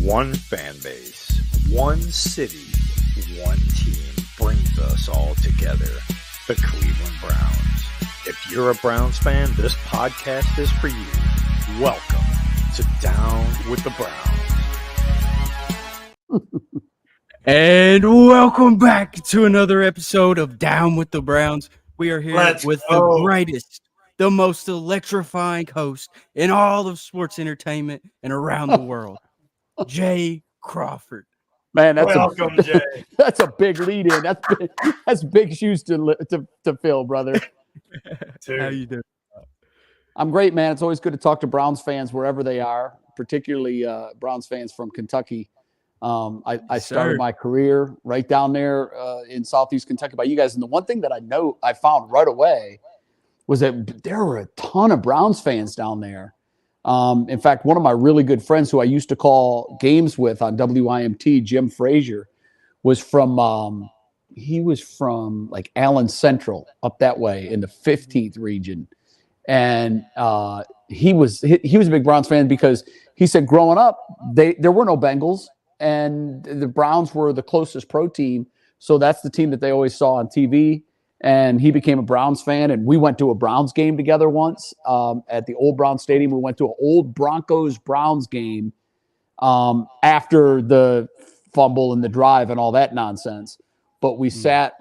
One fan base, one city, one team brings us all together. The Cleveland Browns. If you're a Browns fan, this podcast is for you. Welcome to Down with the Browns. And welcome back to another episode of Down with the Browns. We are here with the greatest, the most electrifying host in all of sports entertainment and around the world, Jay Crawford. Man, that's welcome, Jay. That's a big lead in. That's big shoes to fill, brother. How you doing? I'm great, man. It's always good to talk to Browns fans wherever they are, particularly Browns fans from Kentucky. I started my career right down there in Southeast Kentucky by you guys. And the one thing that I found right away was that there were a ton of Browns fans down there. In fact, one of my really good friends who I used to call games with on WIMT, Jim Frazier, was from like Allen Central up that way in the 15th region. And he was a big Browns fan because he said growing up, there were no Bengals and the Browns were the closest pro team. So that's the team that they always saw on TV. And he became a Browns fan, and we went to a Browns game together once at the old Browns Stadium. We went to an old Broncos-Browns game after the fumble and the drive and all that nonsense. But we sat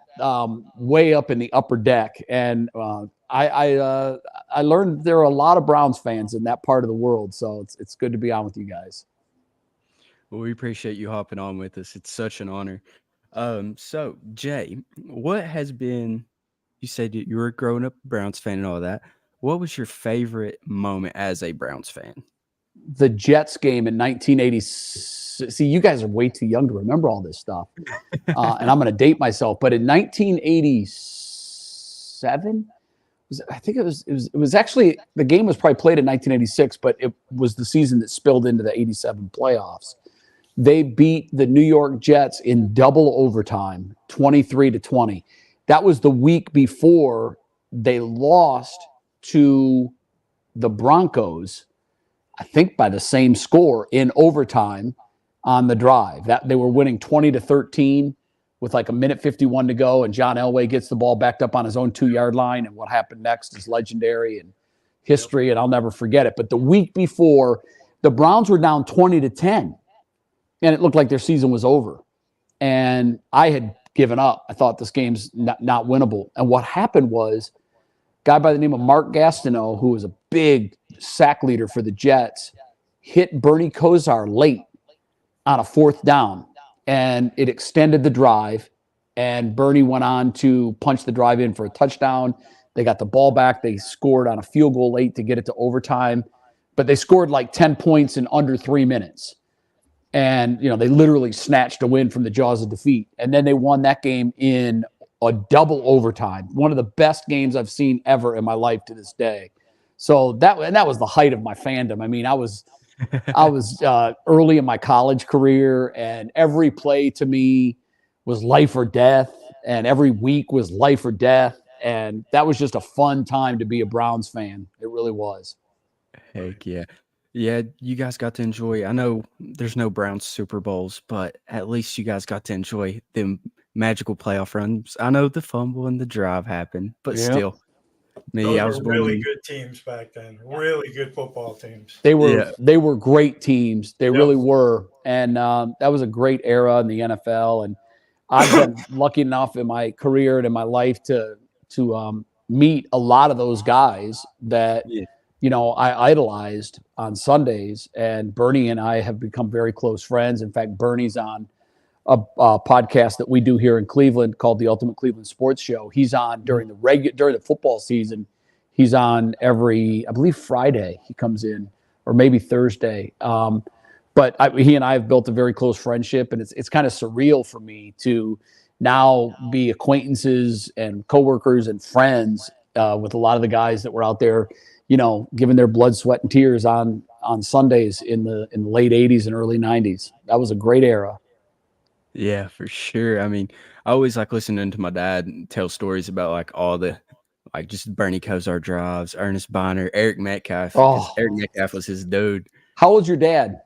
way up in the upper deck, and I learned there are a lot of Browns fans in that part of the world. So it's good to be on with you guys. Well, we appreciate you hopping on with us. It's such an honor. So Jay, what has been, you said you were growing up a Browns fan and all that. What was your favorite moment as a Browns fan? The Jets game in 1980. See, you guys are way too young to remember all this stuff. And I'm going to date myself, but in 1987, I think it was actually, the game was probably played in 1986, but it was the season that spilled into the 87 playoffs. They beat the New York Jets in double overtime, 23-20. That was the week before they lost to the Broncos, I think by the same score in overtime on the drive. That they were winning 20-13 with like a minute 51 to go, and John Elway gets the ball backed up on his own 2-yard line, and what happened next is legendary and history, and I'll never forget it. But the week before, the Browns were down 20-10. And it looked like their season was over. And I had given up. I thought this game's not winnable. And what happened was a guy by the name of Mark Gastineau, who was a big sack leader for the Jets, hit Bernie Kosar late on a fourth down. And it extended the drive. And Bernie went on to punch the drive in for a touchdown. They got the ball back. They scored on a field goal late to get it to overtime. But they scored like 10 points in under 3 minutes. And, they literally snatched a win from the jaws of defeat. And then they won that game in a double overtime. One of the best games I've seen ever in my life to this day. So that was the height of my fandom. I mean, I was early in my college career, and every play to me was life or death. And every week was life or death. And that was just a fun time to be a Browns fan. It really was. Heck yeah. Yeah, you guys got to enjoy. I know there's no Browns Super Bowls, but at least you guys got to enjoy them magical playoff runs. I know the fumble and the drive happened, but still. Those were really good teams back then. Really good football teams. They were great teams. They really were. And that was a great era in the NFL. And I've been lucky enough in my career and in my life to meet a lot of those guys that I idolized on Sundays, and Bernie and I have become very close friends. In fact, Bernie's on a podcast that we do here in Cleveland called the Ultimate Cleveland Sports Show. He's on during the football season. He's on every, I believe, Friday he comes in, or maybe Thursday. But he and I have built a very close friendship, and it's kind of surreal for me to now be acquaintances and coworkers and friends with a lot of the guys that were out there, giving their blood, sweat, and tears on Sundays in the late 80s and early 90s. That was a great era. Yeah, for sure. I mean, I always like listening to my dad tell stories about like all the just Bernie Kosar drives, Ernest Bonner, Eric Metcalf. Oh. Eric Metcalf was his dude. How old's your dad?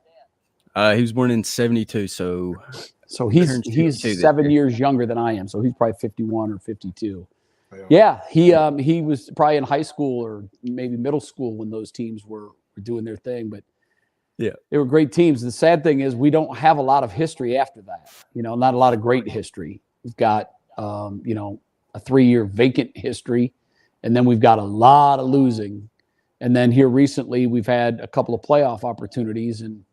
He was born in 72, so he's 7 years younger than I am, so he's probably 51 or 52. Yeah, he was probably in high school or maybe middle school when those teams were doing their thing, but yeah, they were great teams. The sad thing is we don't have a lot of history after that. Not a lot of great history. We've got a 3-year vacant history, and then we've got a lot of losing. And then here recently we've had a couple of playoff opportunities, and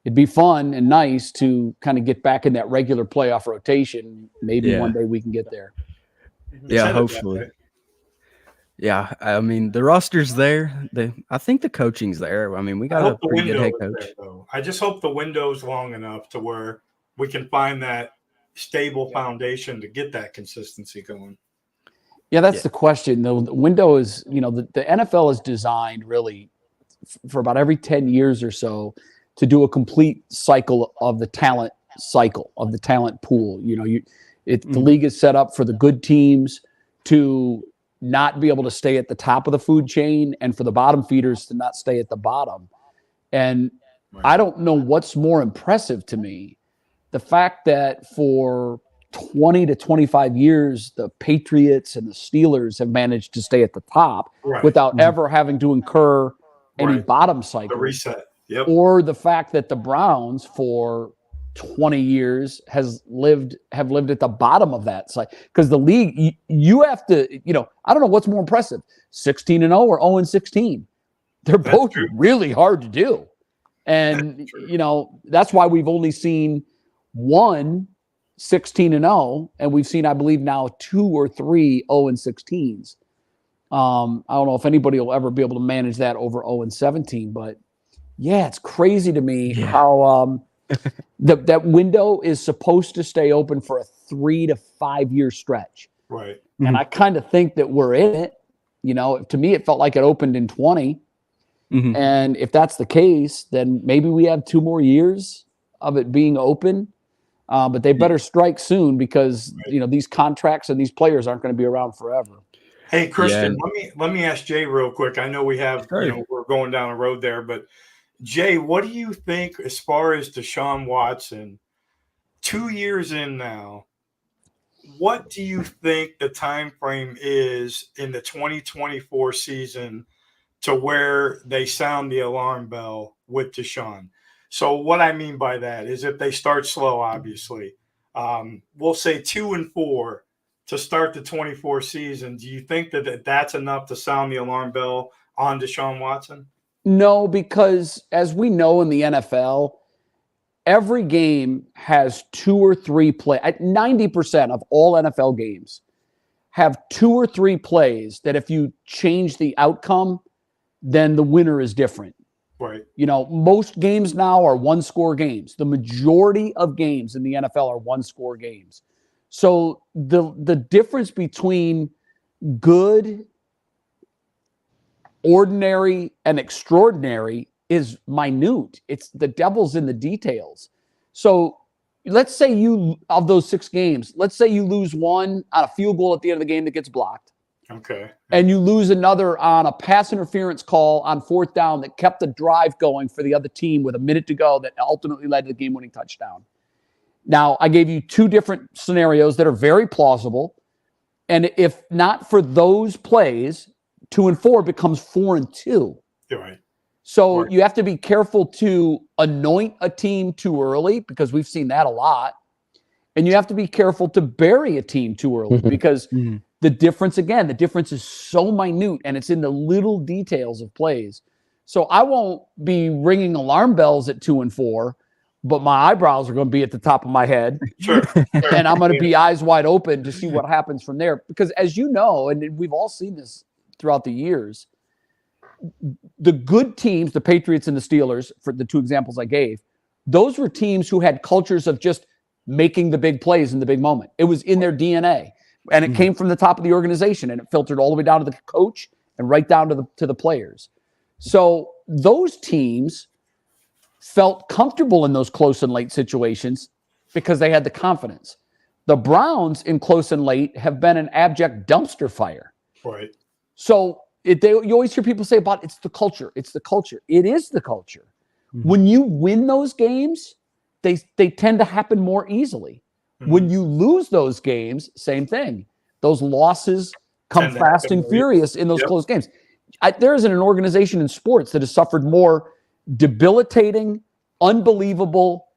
it'd be fun and nice to kind of get back in that regular playoff rotation. Maybe one day we can get there. Yeah, hopefully. Yeah, I mean, the roster's there. I think the coaching's there. I mean, we got a pretty good head coach. I just hope the window's long enough to where we can find that stable foundation to get that consistency going. Yeah, that's the question. The window is, the NFL is designed really for about every 10 years or so to do a complete cycle of the talent pool. The league is set up for the good teams to not be able to stay at the top of the food chain and for the bottom feeders to not stay at the bottom. And I don't know what's more impressive to me. The fact that for 20 to 25 years, the Patriots and the Steelers have managed to stay at the top without ever having to incur any bottom cycle. The reset. Yep. Or the fact that the Browns for 20 years have lived at the bottom of that side, because the league, you have to, I don't know what's more impressive, 16-0 or 0-16. They're both really hard to do. And, that's why we've only seen one 16-0, and we've seen, I believe now 2 or 3 0-16s. I don't know if anybody will ever be able to manage that over 0-17, but yeah, it's crazy to me how, that window is supposed to stay open for a 3 to 5 year stretch. Right. And I kind of think that we're in it. To me, it felt like it opened in 20. Mm-hmm. And if that's the case, then maybe we have 2 more years of it being open. But they better strike soon because, these contracts and these players aren't going to be around forever. Hey, Christian, let me ask Jay real quick. I know we have, we're going down a road there, but Jay, what do you think as far as Deshaun Watson, 2 years in now, what do you think the time frame is in the 2024 season to where they sound the alarm bell with Deshaun? So what I mean by that is if they start slow, obviously, we'll say 2-4 to start the 24 season. Do you think that that's enough to sound the alarm bell on Deshaun Watson? No, because as we know in the NFL, every game has 2 or 3 plays. 90% of all NFL games have 2 or 3 plays that if you change the outcome, then the winner is different. Right. Most games now are 1-score games. The majority of games in the NFL are 1-score games. So the difference between good, ordinary, and extraordinary is minute. It's the devil's in the details. So let's say of those 6 games, let's say you lose one on a field goal at the end of the game that gets blocked. Okay. And you lose another on a pass interference call on 4th down that kept the drive going for the other team with a minute to go that ultimately led to the game-winning touchdown. Now, I gave you 2 different scenarios that are very plausible. And if not for those plays, 2-4 becomes 4-2. You're right. So you have to be careful to anoint a team too early because we've seen that a lot. And you have to be careful to bury a team too early because the difference is so minute and it's in the little details of plays. So I won't be ringing alarm bells at 2-4, but my eyebrows are going to be at the top of my head. Sure. And I'm going to be eyes wide open to see what happens from there. Because as you know, and we've all seen this throughout the years, the good teams, the Patriots and the Steelers, for the 2 examples I gave, those were teams who had cultures of just making the big plays in the big moment. It was in their DNA. And it came from the top of the organization and it filtered all the way down to the coach and right down to the players. So those teams felt comfortable in those close and late situations because they had the confidence. The Browns in close and late have been an abject dumpster fire. Right. So you always hear people say about it's the culture. It's the culture. It is the culture. When you win those games, they tend to happen more easily. When you lose those games, same thing. Those losses come fast and furious in those close games. There isn't an organization in sports that has suffered more debilitating, unbelievable,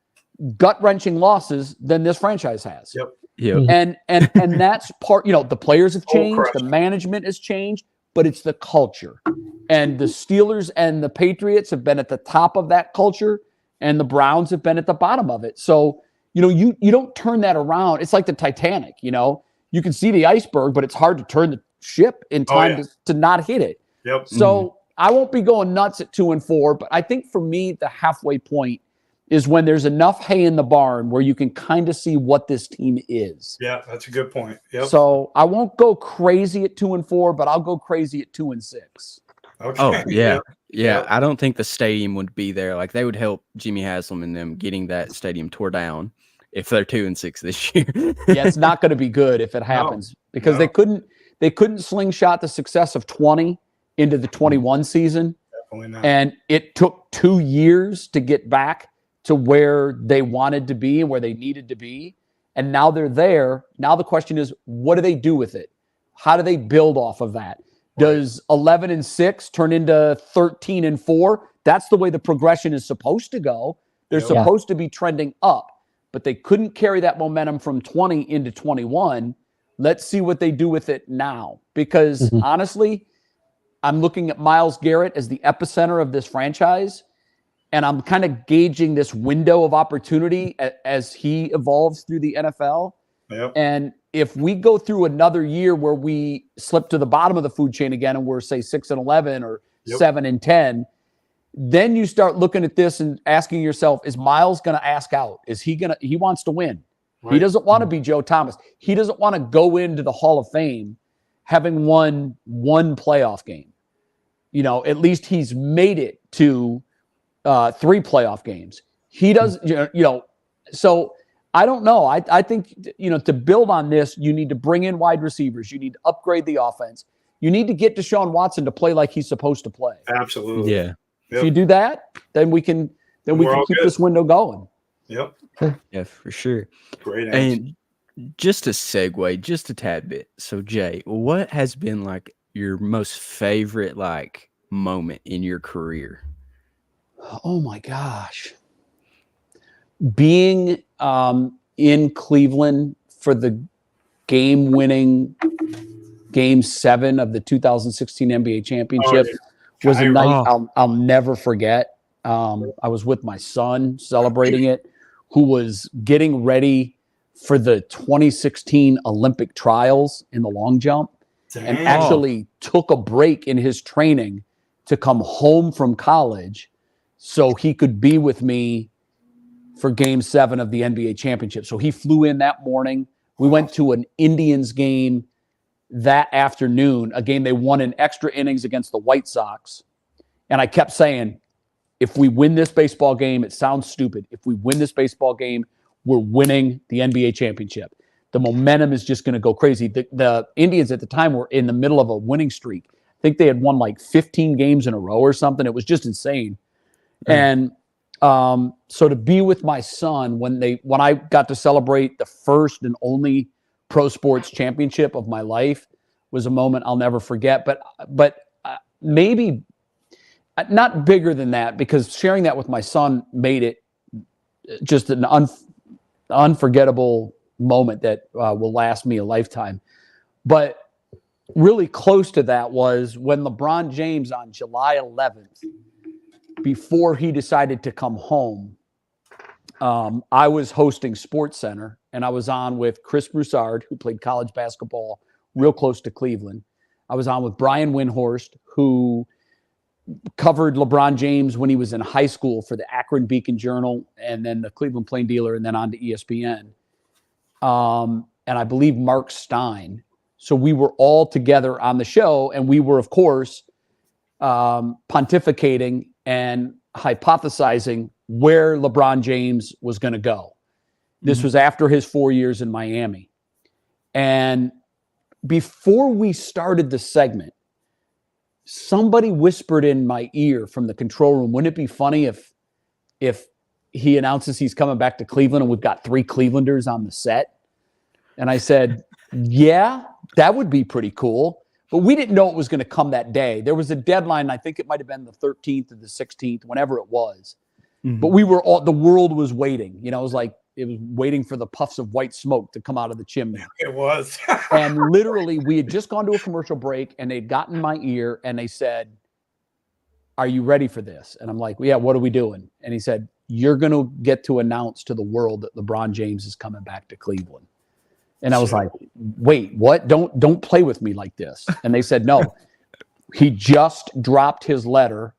gut-wrenching losses than this franchise has. And that's part, the players have changed, the management has changed, but it's the culture. And the Steelers and the Patriots have been at the top of that culture, and the Browns have been at the bottom of it. So, you don't turn that around. It's like the Titanic, you can see the iceberg, but it's hard to turn the ship in time to not hit it. So I won't be going nuts at 2-4, but I think for me, the halfway point is when there's enough hay in the barn where you can kind of see what this team is. Yeah, that's a good point. So I won't go crazy at 2-4, but I'll go crazy at 2-6. Okay. Oh, yeah. I don't think the stadium would be there. Like, they would help Jimmy Haslam and them getting that stadium tore down if they're 2-6 this year. It's not going to be good if it happens because they couldn't slingshot the success of 20 into the 21 season. Definitely not. And it took 2 years to get back to where they wanted to be and where they needed to be. And now they're there. Now the question is, what do they do with it? How do they build off of that? Does 11-6 turn into 13-4? That's the way the progression is supposed to go. They're supposed to be trending up, but they couldn't carry that momentum from 20 into 21. Let's see what they do with it now. Because honestly, I'm looking at Myles Garrett as the epicenter of this franchise, and I'm kind of gauging this window of opportunity as he evolves through the NFL. And if we go through another year where we slip to the bottom of the food chain again and we're, say, 6-11 or 7-10, then you start looking at this and asking yourself, is Myles going to ask out? Is he going to – he wants to win. He doesn't want to be Joe Thomas. He doesn't want to go into the Hall of Fame having won one playoff game. At least he's made it to 3 playoff games. He does, so I don't know. I think, to build on this, you need to bring in wide receivers. You need to upgrade the offense. You need to get Deshaun Watson to play like he's supposed to play. Absolutely. Yeah. If you do that, then we can keep this window going. Yeah, for sure. Great answer. And just a segue, just a tad bit. So, Jay, what has been like your most favorite moment in your career? Oh my gosh. Being in Cleveland for the game-winning Game 7 of the 2016 NBA Championship was a night I'll never forget. I was with my son celebrating it, who was getting ready for the 2016 Olympic trials in the long jump. And actually took a break in his training to come home from college so he could be with me for Game 7 of the NBA Championship. So he flew in that morning. We went to an Indians game that afternoon, a game they won in extra innings against the White Sox. And I kept saying, if we win this baseball game, it sounds stupid. If we win this baseball game, we're winning the NBA Championship. The momentum is just going to go crazy. The Indians at the time were in the middle of a winning streak. I think they had won 15 games in a row or something. It was just insane. And so to be with my son when I got to celebrate the first and only pro sports championship of my life was a moment I'll never forget. But maybe not bigger than that, because sharing that with my son made it just an unforgettable moment that will last me a lifetime. But really close to that was when LeBron James on July 11th, before he decided to come home, I was hosting SportsCenter, and I was on with Chris Broussard, who played college basketball real close to Cleveland. I was on with Brian Windhorst, who covered LeBron James when he was in high school for the Akron Beacon Journal and then the Cleveland Plain Dealer and then on to ESPN. And I believe Mark Stein. So we were all together on the show, and we were, of course, pontificating and hypothesizing where LeBron James was going to go. This was after his 4 years in Miami. And before we started the segment, somebody whispered in my ear from the control room, wouldn't it be funny if if he announces he's coming back to Cleveland and we've got 3 Clevelanders on the set? And I said, yeah, that would be pretty cool. But we didn't know it was going to come that day. There was a deadline. I think it might have been the 13th or the 16th, whenever it was. Mm-hmm. But the world was waiting. It was like it was waiting for the puffs of white smoke to come out of the chimney. It was. And literally, we had just gone to a commercial break, and they'd gotten my ear, and they said, are you ready for this? And I'm like, yeah, what are we doing? And he said, you're going to get to announce to the world that LeBron James is coming back to Cleveland. And I was like, wait, what? Don't play with me like this. And they said, no, he just dropped his letter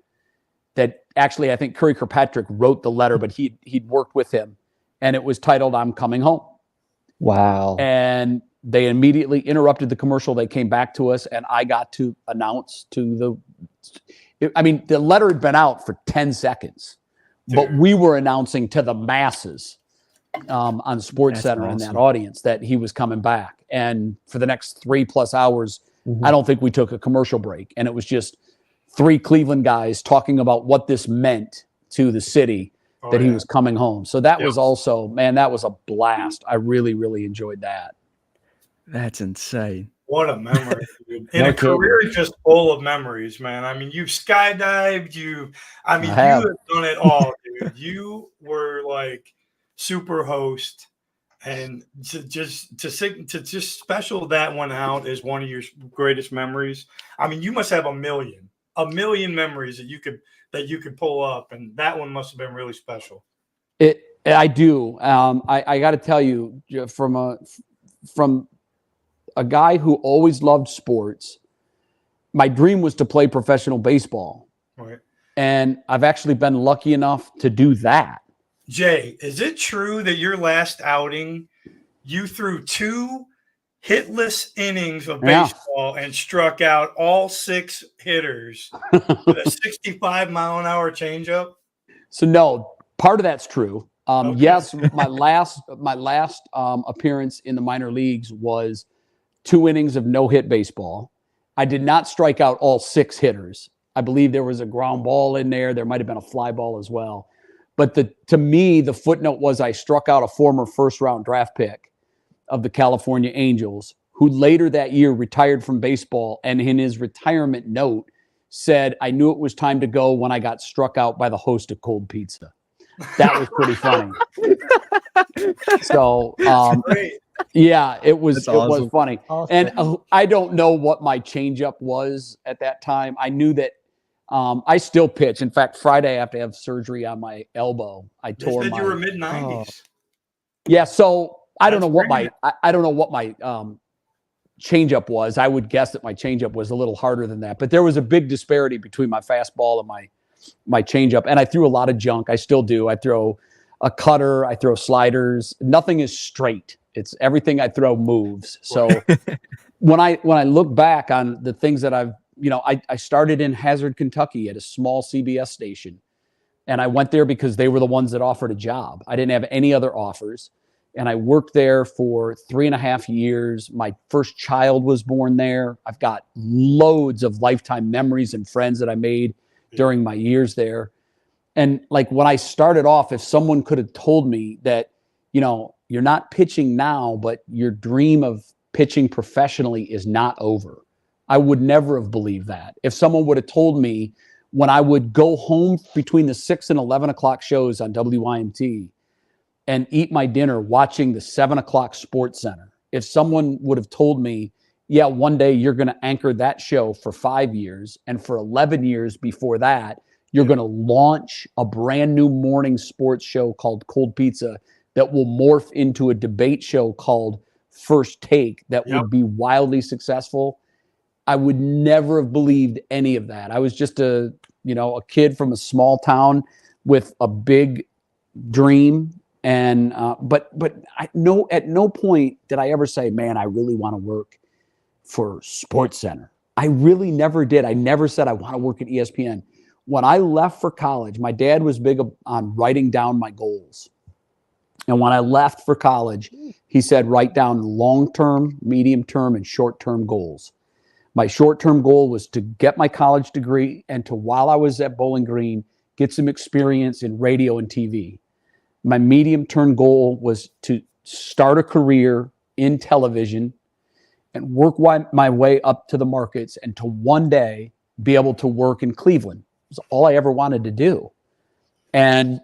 that actually, I think Curry Kirkpatrick wrote the letter, but he'd worked with him, and it was titled, I'm Coming Home. Wow. And they immediately interrupted the commercial. They came back to us, and I got to announce the letter had been out for 10 seconds, but we were announcing to the masses on Sports Center and that audience that he was coming back. And for the next 3+ hours, I don't think we took a commercial break. And it was just 3 Cleveland guys talking about what this meant to the city that he was coming home. So that was also, man, that was a blast. I really, really enjoyed that. That's insane. What a memory, dude. And a career just full of memories, man. I mean, you've skydived, you have done it all, dude. You were like super host, and to just special that one out as one of your greatest memories. I mean, you must have a million memories that you could pull up, and that one must have been really special. I do. I got to tell you, from a guy who always loved sports, my dream was to play professional baseball. Right. And I've actually been lucky enough to do that. Jay, is it true that your last outing, you threw 2 hitless innings of baseball and struck out all 6 hitters with a 65-mile-an-hour changeup? So no, part of that's true. Okay. Yes, my last appearance in the minor leagues was 2 innings of no-hit baseball. I did not strike out all 6 hitters. I believe there was a ground ball in there. There might have been a fly ball as well. But to me, the footnote was I struck out a former first-round draft pick of the California Angels, who later that year retired from baseball, and in his retirement note said, I knew it was time to go when I got struck out by the host of Cold Pizza. That was pretty funny. So, yeah, it was was funny. Awesome. And I don't know what my changeup was at that time. I knew that I still pitch. In fact, Friday I have to have surgery on my elbow. I tore my. You were mid-90s. Yeah, so I don't know what my changeup was. I would guess that my changeup was a little harder than that, but there was a big disparity between my fastball and my changeup. And I threw a lot of junk. I still do. I throw a cutter. I throw sliders. Nothing is straight. It's everything I throw moves. So when I look back on the things that I've, I started in Hazard, Kentucky at a small CBS station, and I went there because they were the ones that offered a job. I didn't have any other offers. And I worked there for 3.5 years. My first child was born there. I've got loads of lifetime memories and friends that I made during my years there. And like when I started off, if someone could have told me that, you're not pitching now, but your dream of pitching professionally is not over, I would never have believed that. If someone would have told me when I would go home between the 6 and 11 o'clock shows on WYMT and eat my dinner watching the 7 o'clock Sports Center, if someone would have told me, yeah, one day you're going to anchor that show for 5 years, and for 11 years before that, you're going to launch a brand new morning sports show called Cold Pizza that will morph into a debate show called First Take that would be wildly successful, I would never have believed any of that. I was just a kid from a small town with a big dream. And but at no point did I ever say, man, I really want to work for Sports Center. I really never did. I never said I want to work at ESPN. When I left for college, my dad was big on writing down my goals. And when I left for college, he said, write down long-term, medium-term, and short-term goals. My short-term goal was to get my college degree and to, while I was at Bowling Green, get some experience in radio and TV. My medium-term goal was to start a career in television and work my way up to the markets and to one day be able to work in Cleveland. It was all I ever wanted to do. And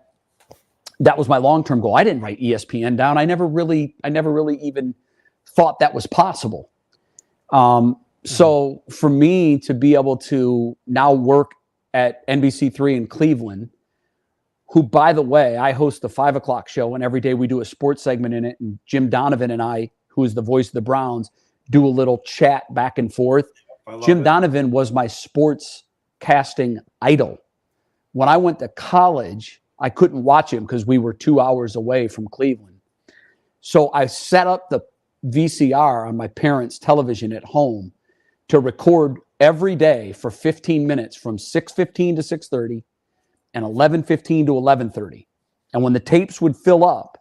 that was my long-term goal. I didn't write ESPN down. I never really even thought that was possible. So for me to be able to now work at NBC3 in Cleveland, who, by the way, I host the 5 o'clock show, and every day we do a sports segment in it. And Jim Donovan and I, who is the voice of the Browns, do a little chat back and forth. Jim Donovan was my sports casting idol. When I went to college, I couldn't watch him because we were 2 hours away from Cleveland. So I set up the VCR on my parents' television at home to record every day for 15 minutes from 6:15 to 6:30 and 11:15 to 11:30. And when the tapes would fill up,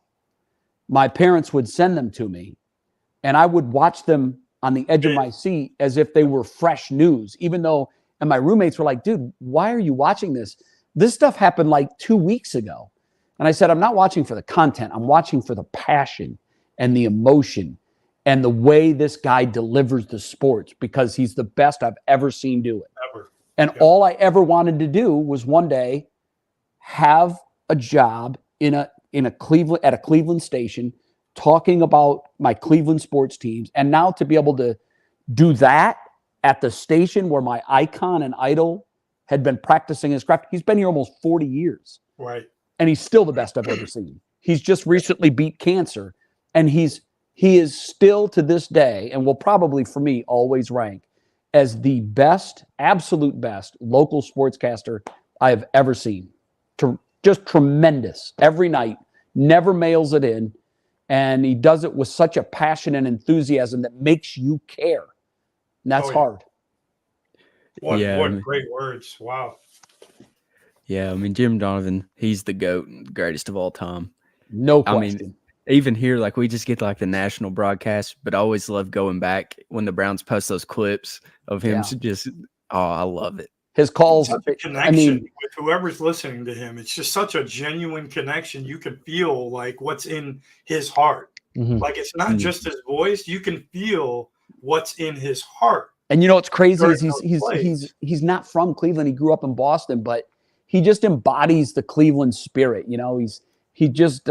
my parents would send them to me, and I would watch them on the edge of my seat as if they were fresh news, even though, and my roommates were like, dude, why are you watching this? This stuff happened like 2 weeks ago. And I said, I'm not watching for the content. I'm watching for the passion and the emotion and the way this guy delivers the sports, because he's the best I've ever seen do it. And all I ever wanted to do was one day have a job in a Cleveland, at a Cleveland station, talking about my Cleveland sports teams. And now to be able to do that at the station where my icon and idol had been practicing his craft. He's been here almost 40 years. Right. And he's still the best I've ever seen. He's just recently beat cancer. And he is still to this day, and will probably for me always rank as the best, absolute best local sportscaster I have ever seen. Just tremendous every night, never mails it in. And he does it with such a passion and enthusiasm that makes you care. And that's hard. What great words. Wow. Yeah, I mean, Jim Donovan, he's the GOAT, greatest of all time. No question. I mean, even here, like, we just get like the national broadcast, but I always love going back when the Browns post those clips of him. I love it. His calls, connection with whoever's listening to him. It's just such a genuine connection. You can feel like what's in his heart. Mm-hmm. Like, it's not just his voice. You can feel what's in his heart. And you know what's crazy is he's not from Cleveland. He grew up in Boston, but he just embodies the Cleveland spirit. You know, he just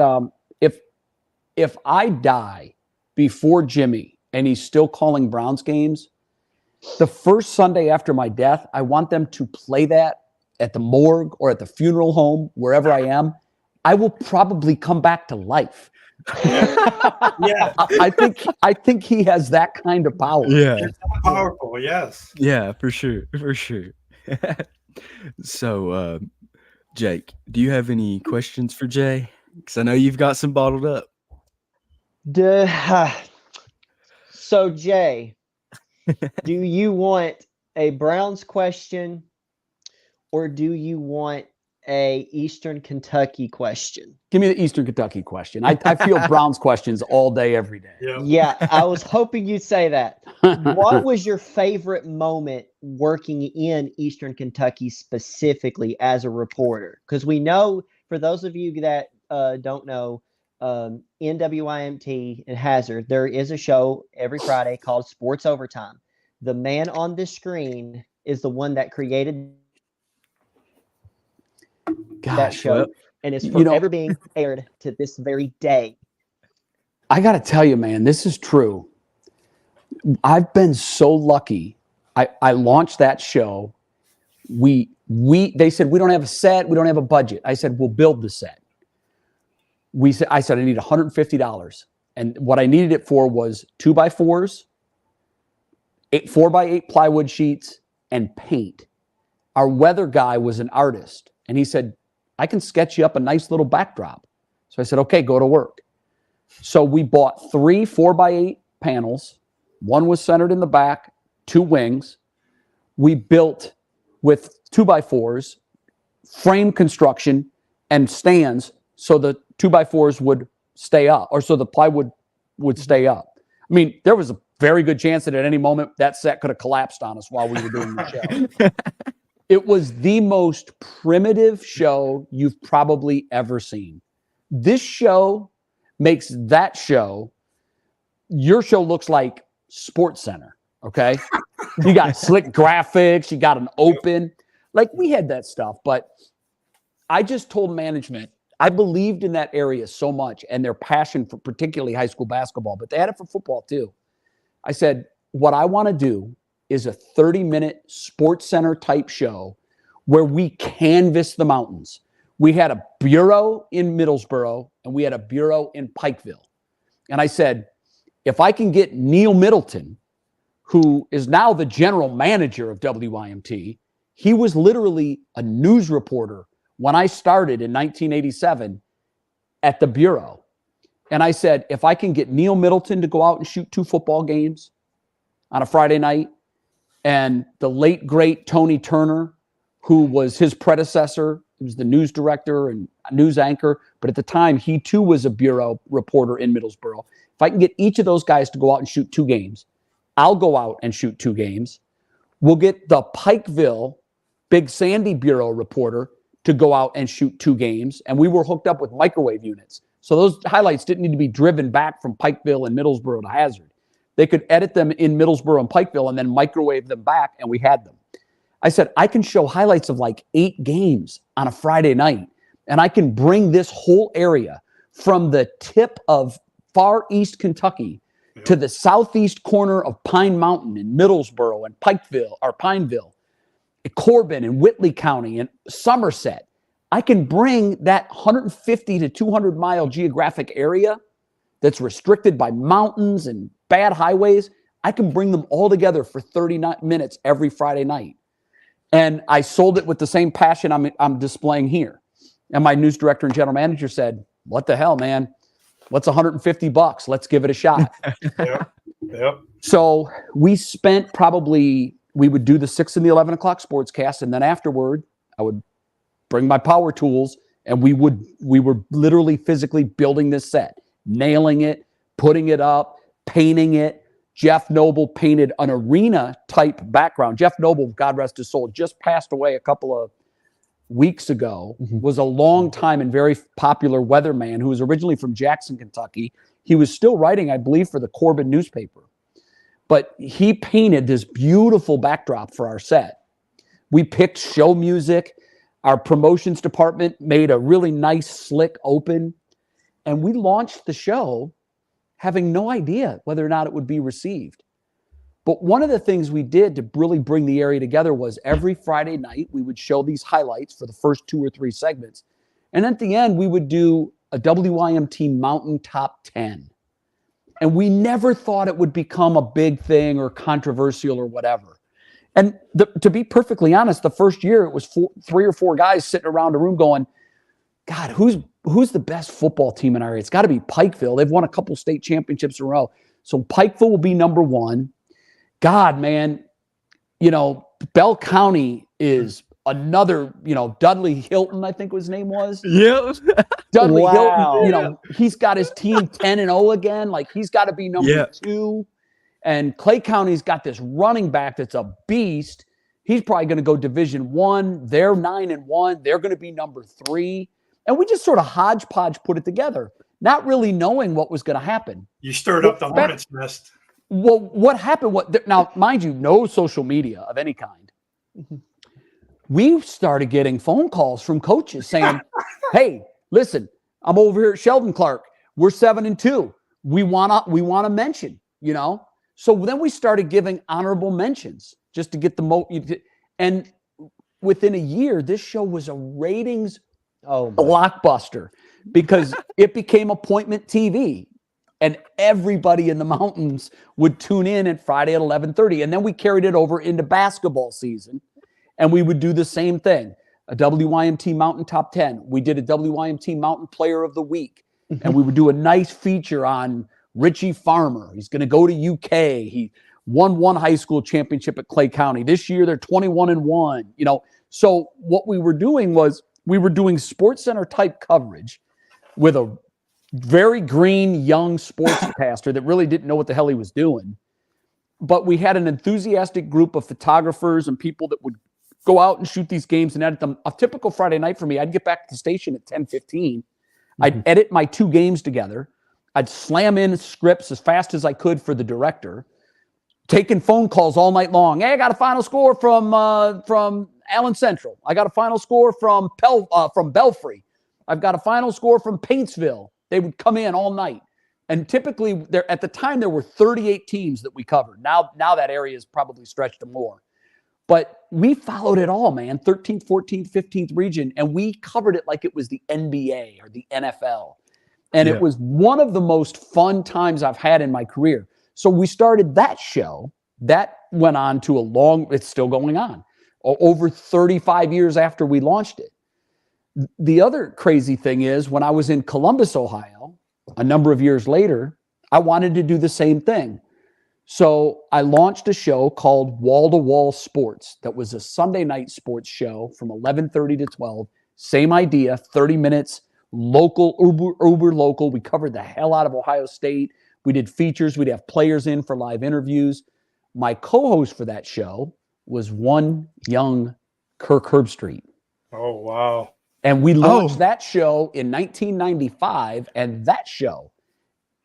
if I die before Jimmy and he's still calling Browns games, the first Sunday after my death, I want them to play that at the morgue or at the funeral home, wherever I am. I will probably come back to life. Yeah. I think he has that kind of power. Yeah. It's powerful, yes. Yeah, for sure. For sure. So, Jake, do you have any questions for Jay? Because I know you've got some bottled up. So, Jay, do you want a Browns question or do you want a Eastern Kentucky question? Give me the Eastern Kentucky question. I feel Browns questions all day, every day. Yeah, I was hoping you'd say that. What was your favorite moment working in Eastern Kentucky specifically as a reporter? Because we know, for those of you that don't know, NWIMT and Hazard, there is a show every Friday called Sports Overtime. The man on this screen is the one that created that show, and it's forever being aired to this very day. I got to tell you, man, this is true. I've been so lucky. I launched that show. They said, we don't have a set, we don't have a budget. I said, we'll build the set. I said, I need $150. And what I needed it for was 2x4s, 4x8 plywood sheets, and paint. Our weather guy was an artist, and he said, I can sketch you up a nice little backdrop. So I said, okay, go to work. So we bought 3 4x8 panels. One was centered in the back, 2 wings. We built with 2x4s, frame construction, and stands so the 2x4s would stay up, or so the plywood would stay up. I mean, there was a very good chance that at any moment that set could have collapsed on us while we were doing the show. It was the most primitive show you've probably ever seen. This show makes that show, your show looks like Sports Center, okay? You got slick graphics, you got an open. Like, we had that stuff, but I just told management, I believed in that area so much and their passion for particularly high school basketball, but they had it for football too. I said, what I want to do is a 30-minute Sports Center type show where we canvass the mountains. We had a bureau in Middlesboro and we had a bureau in Pikeville. And I said, if I can get Neil Middleton, who is now the general manager of WYMT, he was literally a news reporter when I started in 1987 at the bureau. And I said, if I can get Neil Middleton to go out and shoot 2 football games on a Friday night, and the late, great Tony Turner, who was his predecessor, he was the news director and news anchor, but at the time, he too was a bureau reporter in Middlesboro. If I can get each of those guys to go out and shoot 2 games, I'll go out and shoot 2 games. We'll get the Pikeville Big Sandy bureau reporter to go out and shoot 2 games, and we were hooked up with microwave units. So those highlights didn't need to be driven back from Pikeville and Middlesboro to Hazard. They could edit them in Middlesboro and Pikeville and then microwave them back, and we had them. I said, I can show highlights of like 8 games on a Friday night, and I can bring this whole area from the tip of far east Kentucky to the southeast corner of Pine Mountain in Middlesboro and Pikeville, or Pineville, Corbin and Whitley County and Somerset. I can bring that 150 to 200 mile geographic area that's restricted by mountains and bad highways. I can bring them all together for 30 minutes every Friday night. And I sold it with the same passion I'm displaying here. And my news director and general manager said, what the hell, man? What's $150? Let's give it a shot. Yep. So we spent we would do the 6 and the 11 o'clock sportscast. And then afterward, I would bring my power tools and we were literally physically building this set, nailing it, putting it up, painting it. Jeff Noble painted an arena type background. Jeff Noble, God rest his soul, just passed away a couple of weeks ago, was a long time and very popular weatherman who was originally from Jackson, Kentucky. He was still writing, I believe, for the Corbin newspaper. But he painted this beautiful backdrop for our set. We picked show music. Our promotions department made a really nice, slick open. And we launched the show having no idea whether or not it would be received. But one of the things we did to really bring the area together was every Friday night, we would show these highlights for the first 2 or 3 segments. And at the end, we would do a WYMT Mountain Top 10. And we never thought it would become a big thing or controversial or whatever. And to be perfectly honest, the first year it was 3 or 4 guys sitting around a room going, God, who's the best football team in our area? It's got to be Pikeville. They've won a couple state championships in a row. So Pikeville will be number 1. God, man, Bell County is another, Dudley Hilton, I think his name was. Yeah. Dudley Hilton, he's got his team 10-0 again. Like, he's got to be number 2. And Clay County's got this running back that's a beast. He's probably going to go Division I. They're 9-1. They're going to be number 3. And we just sort of hodgepodge put it together, not really knowing what was going to happen. You stirred up the hornet's nest. Well, what happened? Now, mind you, no social media of any kind. We started getting phone calls from coaches saying, hey, listen, I'm over here at Sheldon Clark. We're 7-2. We want to mention, So then we started giving honorable mentions just to get the and within a year, this show was a ratings blockbuster because it became appointment TV. And everybody in the mountains would tune in at Friday at 11:30. And then we carried it over into basketball season. And we would do the same thing. A WYMT Mountain Top 10. We did a WYMT Mountain Player of the Week. And we would do a nice feature on Richie Farmer. He's going to go to UK. He won 1 high school championship at Clay County. This year, they're 21-1. So what we were doing was we were doing Sports Center type coverage with a very green young sportscaster that really didn't know what the hell he was doing. But we had an enthusiastic group of photographers and people that would go out and shoot these games and edit them. A typical Friday night for me, I'd get back to the station at 10:15. I'd edit my 2 games together. I'd slam in scripts as fast as I could for the director, taking phone calls all night long. Hey, I got a final score from Allen Central. I got a final score from Belfry. I've got a final score from Paintsville. They would come in all night. And typically, at the time, there were 38 teams that we covered. Now that area is probably stretched to more. But we followed it all, man. 13th, 14th, 15th region. And we covered it like it was the NBA or the NFL. And it was one of the most fun times I've had in my career. So we started that show. That went on to it's still going on, over 35 years after we launched it. The other crazy thing is when I was in Columbus, Ohio, a number of years later, I wanted to do the same thing. So I launched a show called Wall to Wall Sports. That was a Sunday night sports show from 11:30 to 12. Same idea, 30 minutes, local, uber local. We covered the hell out of Ohio State. We did features. We'd have players in for live interviews. My co-host for that show was one young Kirk Herbstreit. Oh, wow. And we launched that show in 1995, and that show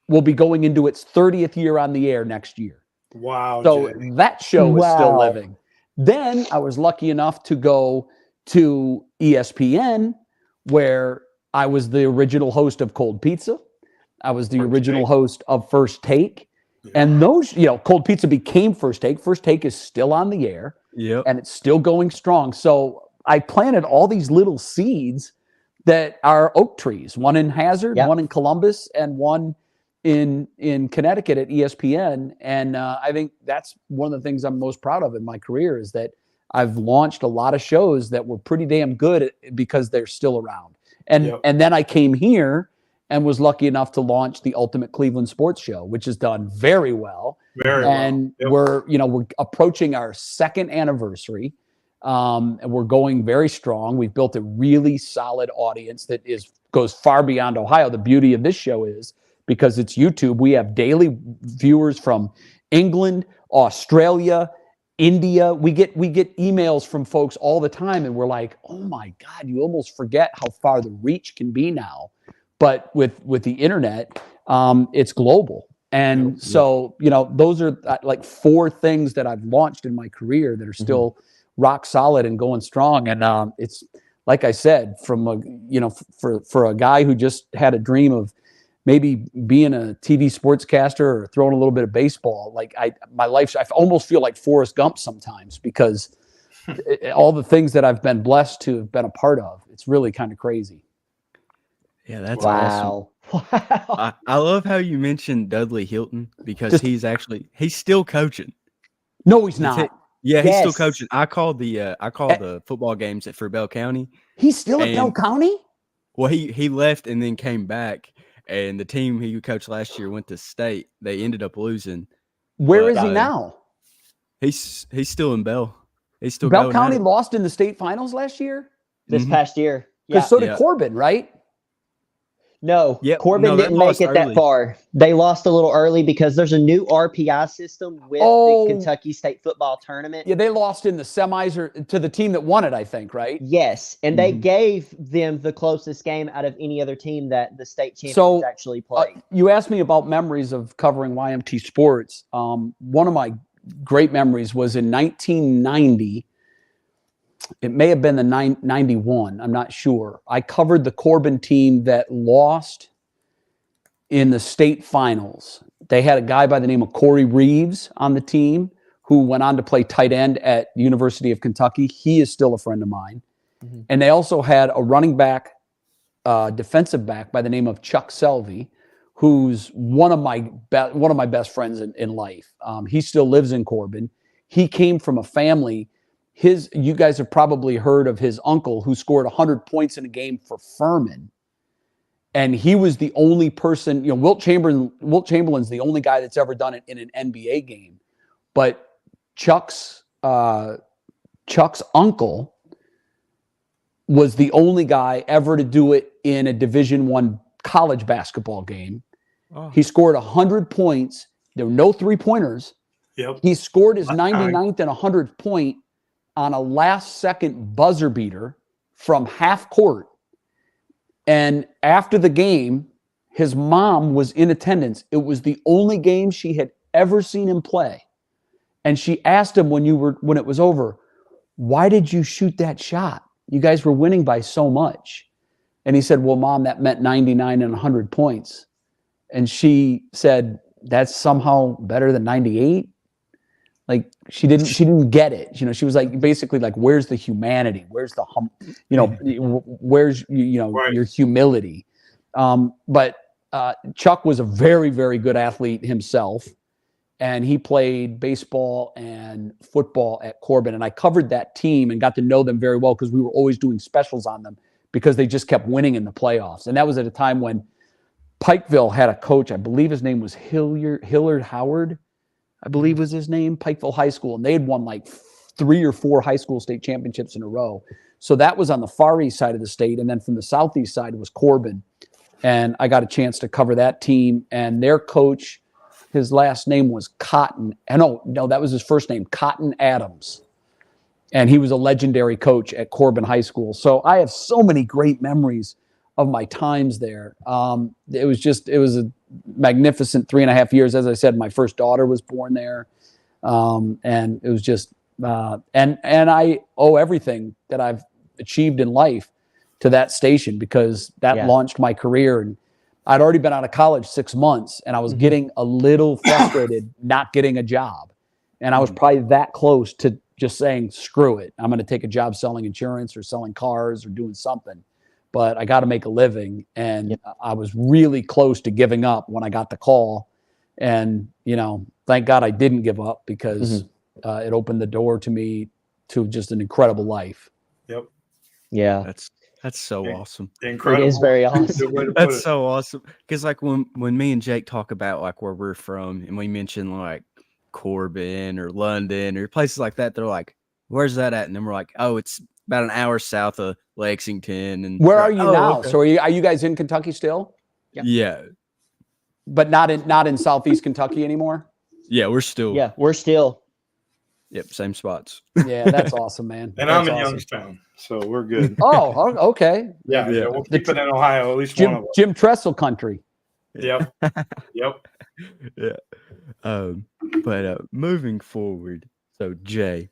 will be going into its 30th year on the air next year. Wow. So Jay. that show is still living. Then I was lucky enough to go to ESPN, where I was the original host of Cold Pizza. I was the original host of First Take. Yeah. And those, Cold Pizza became First Take. First Take is still on the air. Yep. And it's still going strong. So I planted all these little seeds that are oak trees, one in Hazard, one in Columbus, and one in Connecticut at ESPN. And I think that's one of the things I'm most proud of in my career is that I've launched a lot of shows that were pretty damn good because they're still around. And then I came here and was lucky enough to launch the Ultimate Cleveland Sports Show, which has done very well. And we're approaching our 2nd anniversary. And we're going very strong. We've built a really solid audience that goes far beyond Ohio. The beauty of this show is because it's YouTube, we have daily viewers from England, Australia, India. We get emails from folks all the time, and we're like, oh my God, you almost forget how far the reach can be now. But with the internet, it's global. And so, those are like 4 things that I've launched in my career that are still rock solid and going strong. And it's like I said, from for a guy who just had a dream of maybe being a TV sportscaster or throwing a little bit of baseball, like my life, I almost feel like Forrest Gump sometimes because all the things that I've been blessed to have been a part of. It's really kind of crazy. Yeah, that's awesome. Wow. I love how you mentioned Dudley Hilton because he's still coaching. No, he's not. Yeah, he's still coaching. I called the football games for Bell County. He's still at Bell County? Well, he left and then came back, and the team he coached last year went to state. They ended up losing. Where is he now? He's still in Bell. He's still Bell County lost in the state finals last year? This past year. Because so did Corbin, right? No, Corbin didn't make it that far. They lost a little early because there's a new RPI system with the Kentucky State football tournament. Yeah, they lost in the semis or to the team that won it, I think, right? Yes, and they gave them the closest game out of any other team that the state champions actually played. You asked me about memories of covering YMT sports. One of my great memories was in 1990. It may have been the 91. I'm not sure. I covered the Corbin team that lost in the state finals. They had a guy by the name of Corey Reeves on the team who went on to play tight end at University of Kentucky. He is still a friend of mine. And they also had a running back, defensive back by the name of Chuck Selvey, who's one of my best friends in life. He still lives in Corbin. He came from a family. You guys have probably heard of his uncle who scored 100 points in a game for Furman. And he was the only person, Wilt Chamberlain's the only guy that's ever done it in an NBA game. But Chuck's uncle was the only guy ever to do it in a Division I college basketball game. Oh. He scored 100 points. There were no 3-pointers. He scored his 99th and 100th point on a last-second buzzer beater from half court. And after the game, his mom was in attendance. It was the only game she had ever seen him play. And she asked him when it was over, why did you shoot that shot? You guys were winning by so much. And he said, well, Mom, that meant 99 and 100 points. And she said, that's somehow better than 98. Like she didn't get it. She was like, basically like, where's the humanity? Where's the where's, right. Your humility? But Chuck was a very, very good athlete himself. And he played baseball and football at Corbin. And I covered that team and got to know them very well because we were always doing specials on them because they just kept winning in the playoffs. And that was at a time when Pikeville had a coach, I believe his name was Hillard Howard, I believe was his name, Pikeville High School. And they had won like 3 or 4 high school state championships in a row. So that was on the far east side of the state. And then from the southeast side was Corbin. And I got a chance to cover that team. And their coach, his last name was Cotton. No, that was his first name, Cotton Adams. And he was a legendary coach at Corbin High School. So I have so many great memories of my times there. It was a magnificent 3.5 years. As I said, my first daughter was born there. And it was just, and I owe everything that I've achieved in life to that station because that launched my career. And I'd already been out of college 6 months and I was getting a little frustrated not getting a job. And I was probably that close to just saying, screw it. I'm going to take a job selling insurance or selling cars or doing something, but I got to make a living. And I was really close to giving up when I got the call. And, thank God I didn't give up because it opened the door to me to just an incredible life. Yep. Yeah. That's so awesome. Incredible. It is very awesome. That's so awesome. Because like when me and Jake talk about like where we're from and we mention like Corbin or London or places like that, they're like, where's that at? And then we're like, oh, it's about an hour south of Lexington. And where are you now? Okay. So are you guys in Kentucky still? Yeah. But not in Southeast Kentucky anymore? Yeah, we're still. Yep, same spots. Yeah, that's awesome, man. And I'm in Youngstown, so we're good. Oh, okay. Yeah, we'll keep it in Ohio, at least one of us. Jim Tressel country. Yep. Yep. Yeah. But moving forward, so Jay,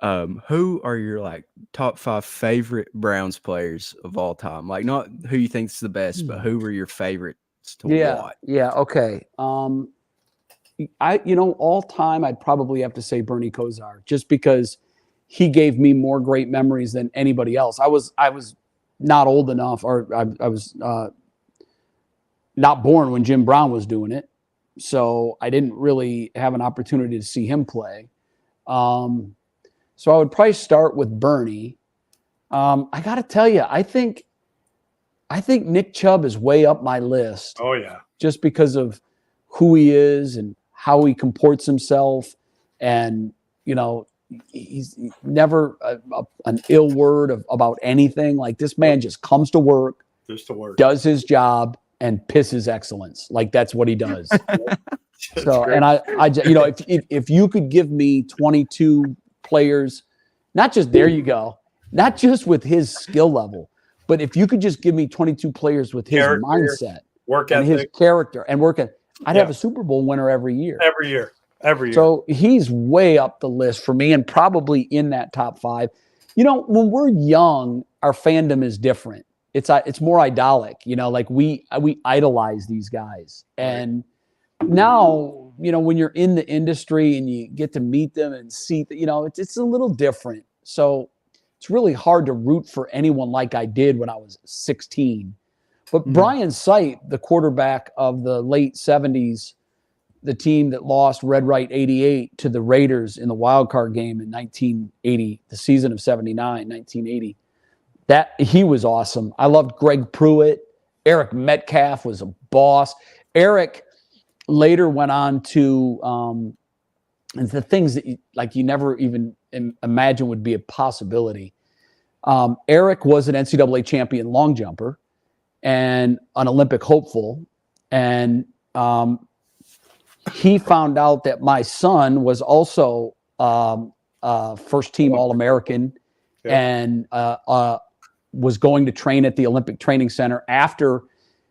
who are your like top 5 favorite Browns players of all time? Like not who you think's the best, but who were your favorites to watch? Yeah, okay. All time, I'd probably have to say Bernie Kosar, just because he gave me more great memories than anybody else. I was not old enough, or I was not born when Jim Brown was doing it, so I didn't really have an opportunity to see him play. So I would probably start with Bernie. I got to tell you, I think Nick Chubb is way up my list. Oh yeah, just because of who he is and how he comports himself, and he's never an ill word about anything. Like this man just comes to work, does his job, and pisses excellence. Like that's what he does. So, great. And I if you could give me 22 players, not just not just with his skill level, but if you could just give me 22 players with his mindset, work ethic, and his character and work ethic, I'd have a Super Bowl winner every year. Every year. So he's way up the list for me and probably in that top 5. When we're young, our fandom is different. It's more idyllic, like we idolize these guys. And now, when you're in the industry and you get to meet them and see, it's a little different. So it's really hard to root for anyone like I did when I was 16. But Brian Sight, the quarterback of the late 70s, the team that lost Red Right 88 to the Raiders in the wild card game in 1980, the season of 79, 1980, that he was awesome. I loved Greg Pruitt. Eric Metcalf was a boss. Eric later went on to and the things that you never even imagine would be a possibility. Eric was an NCAA champion long jumper and an Olympic hopeful. And he found out that my son was also first team All-American, and was going to train at the Olympic Training Center after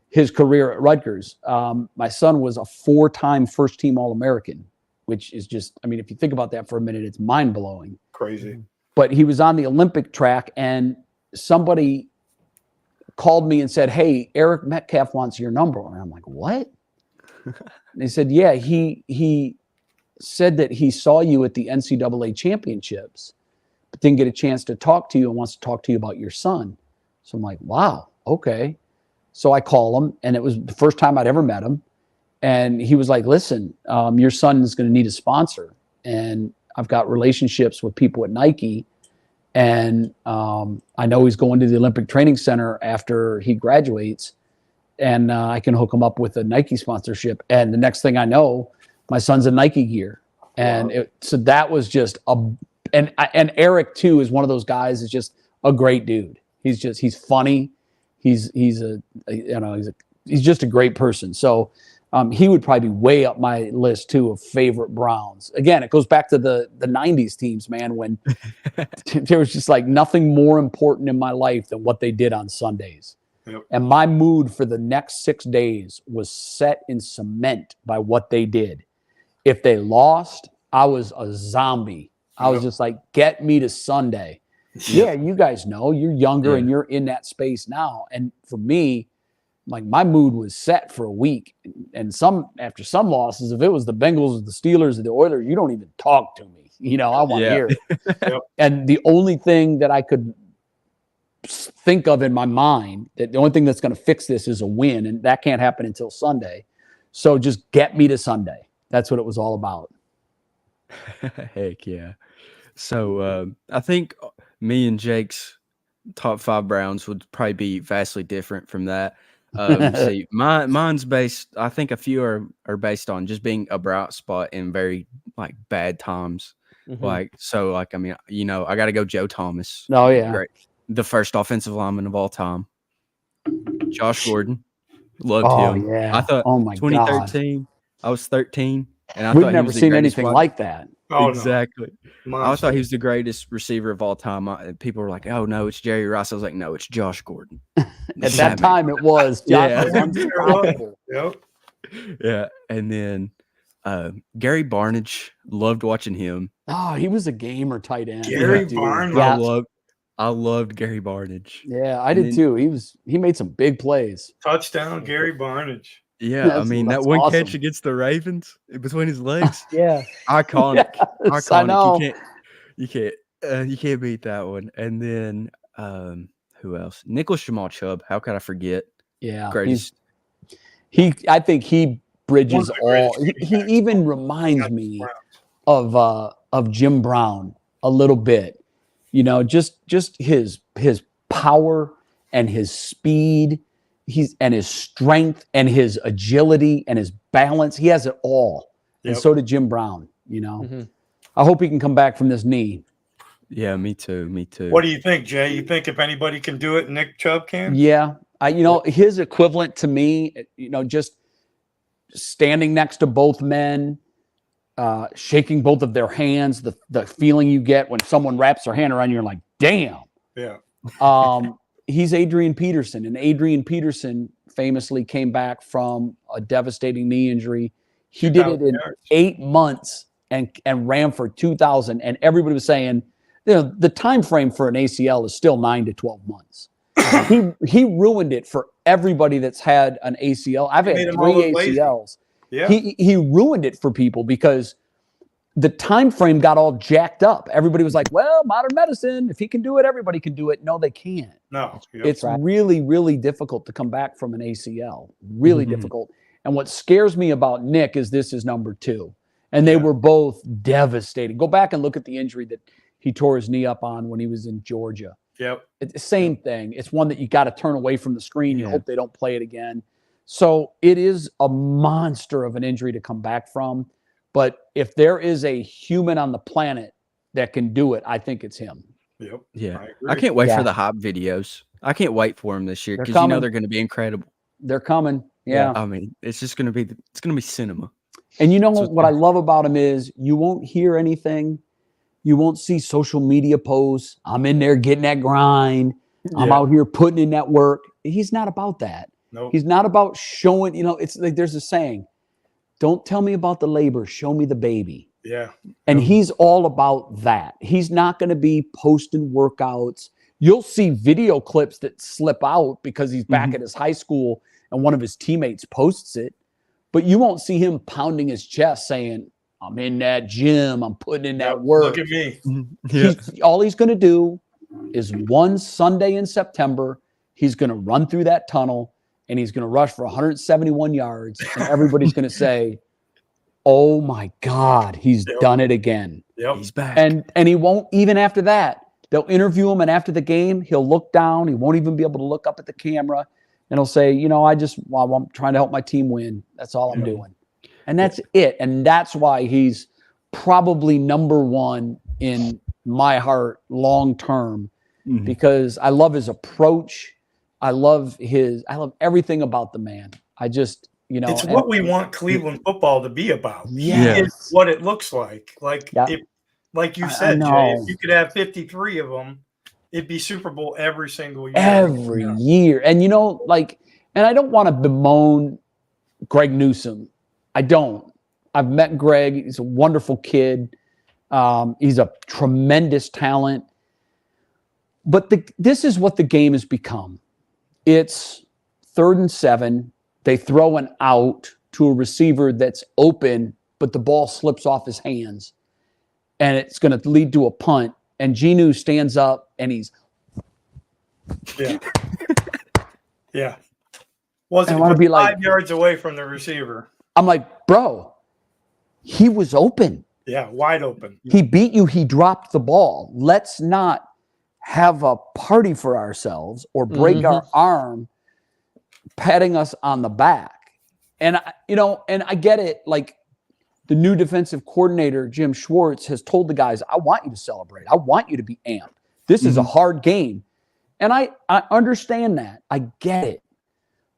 his career at Rutgers. My son was a 4-time first team All-American, which is just, I mean, if you think about that for a minute, it's mind-blowing. Crazy. But he was on the Olympic track, and somebody called me and said, "Hey, Eric Metcalf wants your number." And I'm like, "What?" And they said, "Yeah, he said that he saw you at the NCAA championships, but didn't get a chance to talk to you and wants to talk to you about your son." So I'm like, "Wow, okay." So I call him, and it was the first time I'd ever met him. And he was like, "Listen, your son is going to need a sponsor. And I've got relationships with people at Nike. And I know he's going to the Olympic Training Center after he graduates. And I can hook him up with a Nike sponsorship." And the next thing I know, my son's in Nike gear. And so that was just and Eric too is one of those guys that's just a great dude. He's funny. He's just a great person. So he would probably be way up my list too of favorite Browns. Again, it goes back to the 90s teams, man, when there was just like nothing more important in my life than what they did on Sundays. Yep. And my mood for the next 6 days was set in cement by what they did. If they lost, I was a zombie. I was just like, get me to Sunday. Yeah, you guys know, you're younger and you're in that space now. And for me, like my mood was set for a week. And after some losses, if it was the Bengals or the Steelers or the Oilers, you don't even talk to me. You know, I want to hear it. And the only thing that I could think of in my mind, that the only thing that's going to fix this is a win, and that can't happen until Sunday. So just get me to Sunday. That's what it was all about. Heck yeah. So I think me and Jake's top 5 Browns would probably be vastly different from that. See, mine's based, I think a few are based on just being a bright spot in very like bad times. I mean, you know, I got to go Joe Thomas. Oh yeah. Great. The first offensive lineman of all time. Josh Gordon. Loved him. Yeah. I thought 2013, God. I was 13. And I We've thought never seen anything like that. Oh, exactly. No. I thought he was the greatest receiver of all time. People were like, "Oh no, it's Jerry Rice." I was like, "No, it's Josh Gordon." At that time, it was. Josh was unstoppable. Yep. Yeah, and then Gary Barnidge, loved watching him. Oh, he was a gamer tight end. Gary Barnidge. I loved Gary Barnidge. Yeah, I did too. He made some big plays. Touchdown, Gary Barnidge. Yeah, I mean that one catch against the Ravens between his legs. Iconic. Yes, I know. You can't beat that one. And then who else? Nicholas Jamal Chubb. How could I forget? Yeah, greatest. I think he bridges all. He even reminds me of Jim Brown a little bit. You know, just his power and his speed. And his strength and his agility and his balance. He has it all. And so did Jim Brown, you know. I hope he can come back from this knee. Yeah, me too. What do you think, Jay? You think if anybody can do it, Nick Chubb can? Yeah. His equivalent to me, just standing next to both men, shaking both of their hands, the feeling you get when someone wraps their hand around you, you're like, damn. Yeah. He's Adrian Peterson, and Adrian Peterson famously came back from a devastating knee injury. He did it in 8 months and ran for 2,000. And everybody was saying, the time frame for an ACL is still 9 to 12 months. He ruined it for everybody that's had an ACL. I've had 3 ACLs. Yeah. He ruined it for people because the time frame got all jacked up. Everybody was like, well, modern medicine, if he can do it, everybody can do it. No, they can't. No. It's really, really difficult to come back from an ACL. Really difficult. And what scares me about Nick is this is number 2. And they were both devastating. Go back and look at the injury that he tore his knee up on when he was in Georgia. Yep. It's the same thing. It's one that you got to turn away from the screen. You hope they don't play it again. So it is a monster of an injury to come back from. But if there is a human on the planet that can do it, I think it's him. Yep. Yeah. I can't wait for the hype videos. I can't wait for them this year because they're going to be incredible. They're coming. Yeah. I mean, it's just going to be cinema. And what I love about him is you won't hear anything You won't see social media posts. I'm in there getting that grind. I'm out here putting in that work. He's not about that. Nope. He's not about showing, it's like there's a saying, don't tell me about the labor, show me the baby. Yeah. And he's all about that. He's not going to be posting workouts. You'll see video clips that slip out because he's back at his high school and one of his teammates posts it. But you won't see him pounding his chest saying, I'm in that gym, I'm putting in that work. Look at me. All he's going to do is one Sunday in September, he's going to run through that tunnel and he's going to rush for 171 yards. And everybody's going to say, oh my God, he's done it again. Yep. He's back. And he won't, even after that, they'll interview him. And after the game, he'll look down. He won't even be able to look up at the camera. And he'll say, I'm trying to help my team win. That's all I'm doing. And that's it. And that's why he's probably number one in my heart long term, because I love his approach. I love everything about the man. It's what we want Cleveland football to be about. Yes. It's what it looks like. Like you said, Jay, if you could have 53 of them, it'd be Super Bowl every single year. Every year. And and I don't want to bemoan Greg Newsome. I don't. I've met Greg. He's a wonderful kid. He's a tremendous talent. But this is what the game has become. It's 3rd and 7. They throw an out to a receiver that's open, but the ball slips off his hands. And it's going to lead to a punt. And Genu stands up and he's... Yeah. Wasn't 5 yards away from the receiver. I'm like, bro, he was open. Yeah, wide open. He beat you. He dropped the ball. Let's not have a party for ourselves or break our arm patting us on the back. And, I get it. Like the new defensive coordinator, Jim Schwartz, has told the guys, I want you to celebrate. I want you to be amped. This is a hard game. And I understand that. I get it.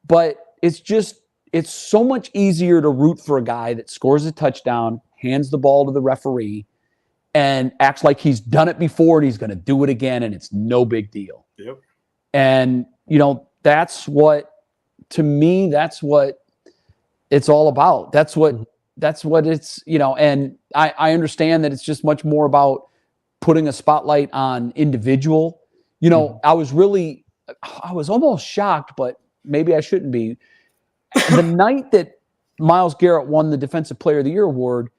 But it's so much easier to root for a guy that scores a touchdown, hands the ball to the referee, and acts like he's done it before and he's going to do it again, and it's no big deal. Yep. And, that's what it's all about. That's what it's, and I understand that it's just much more about putting a spotlight on individual. I was almost shocked, but maybe I shouldn't be. The night that Myles Garrett won the Defensive Player of the Year award,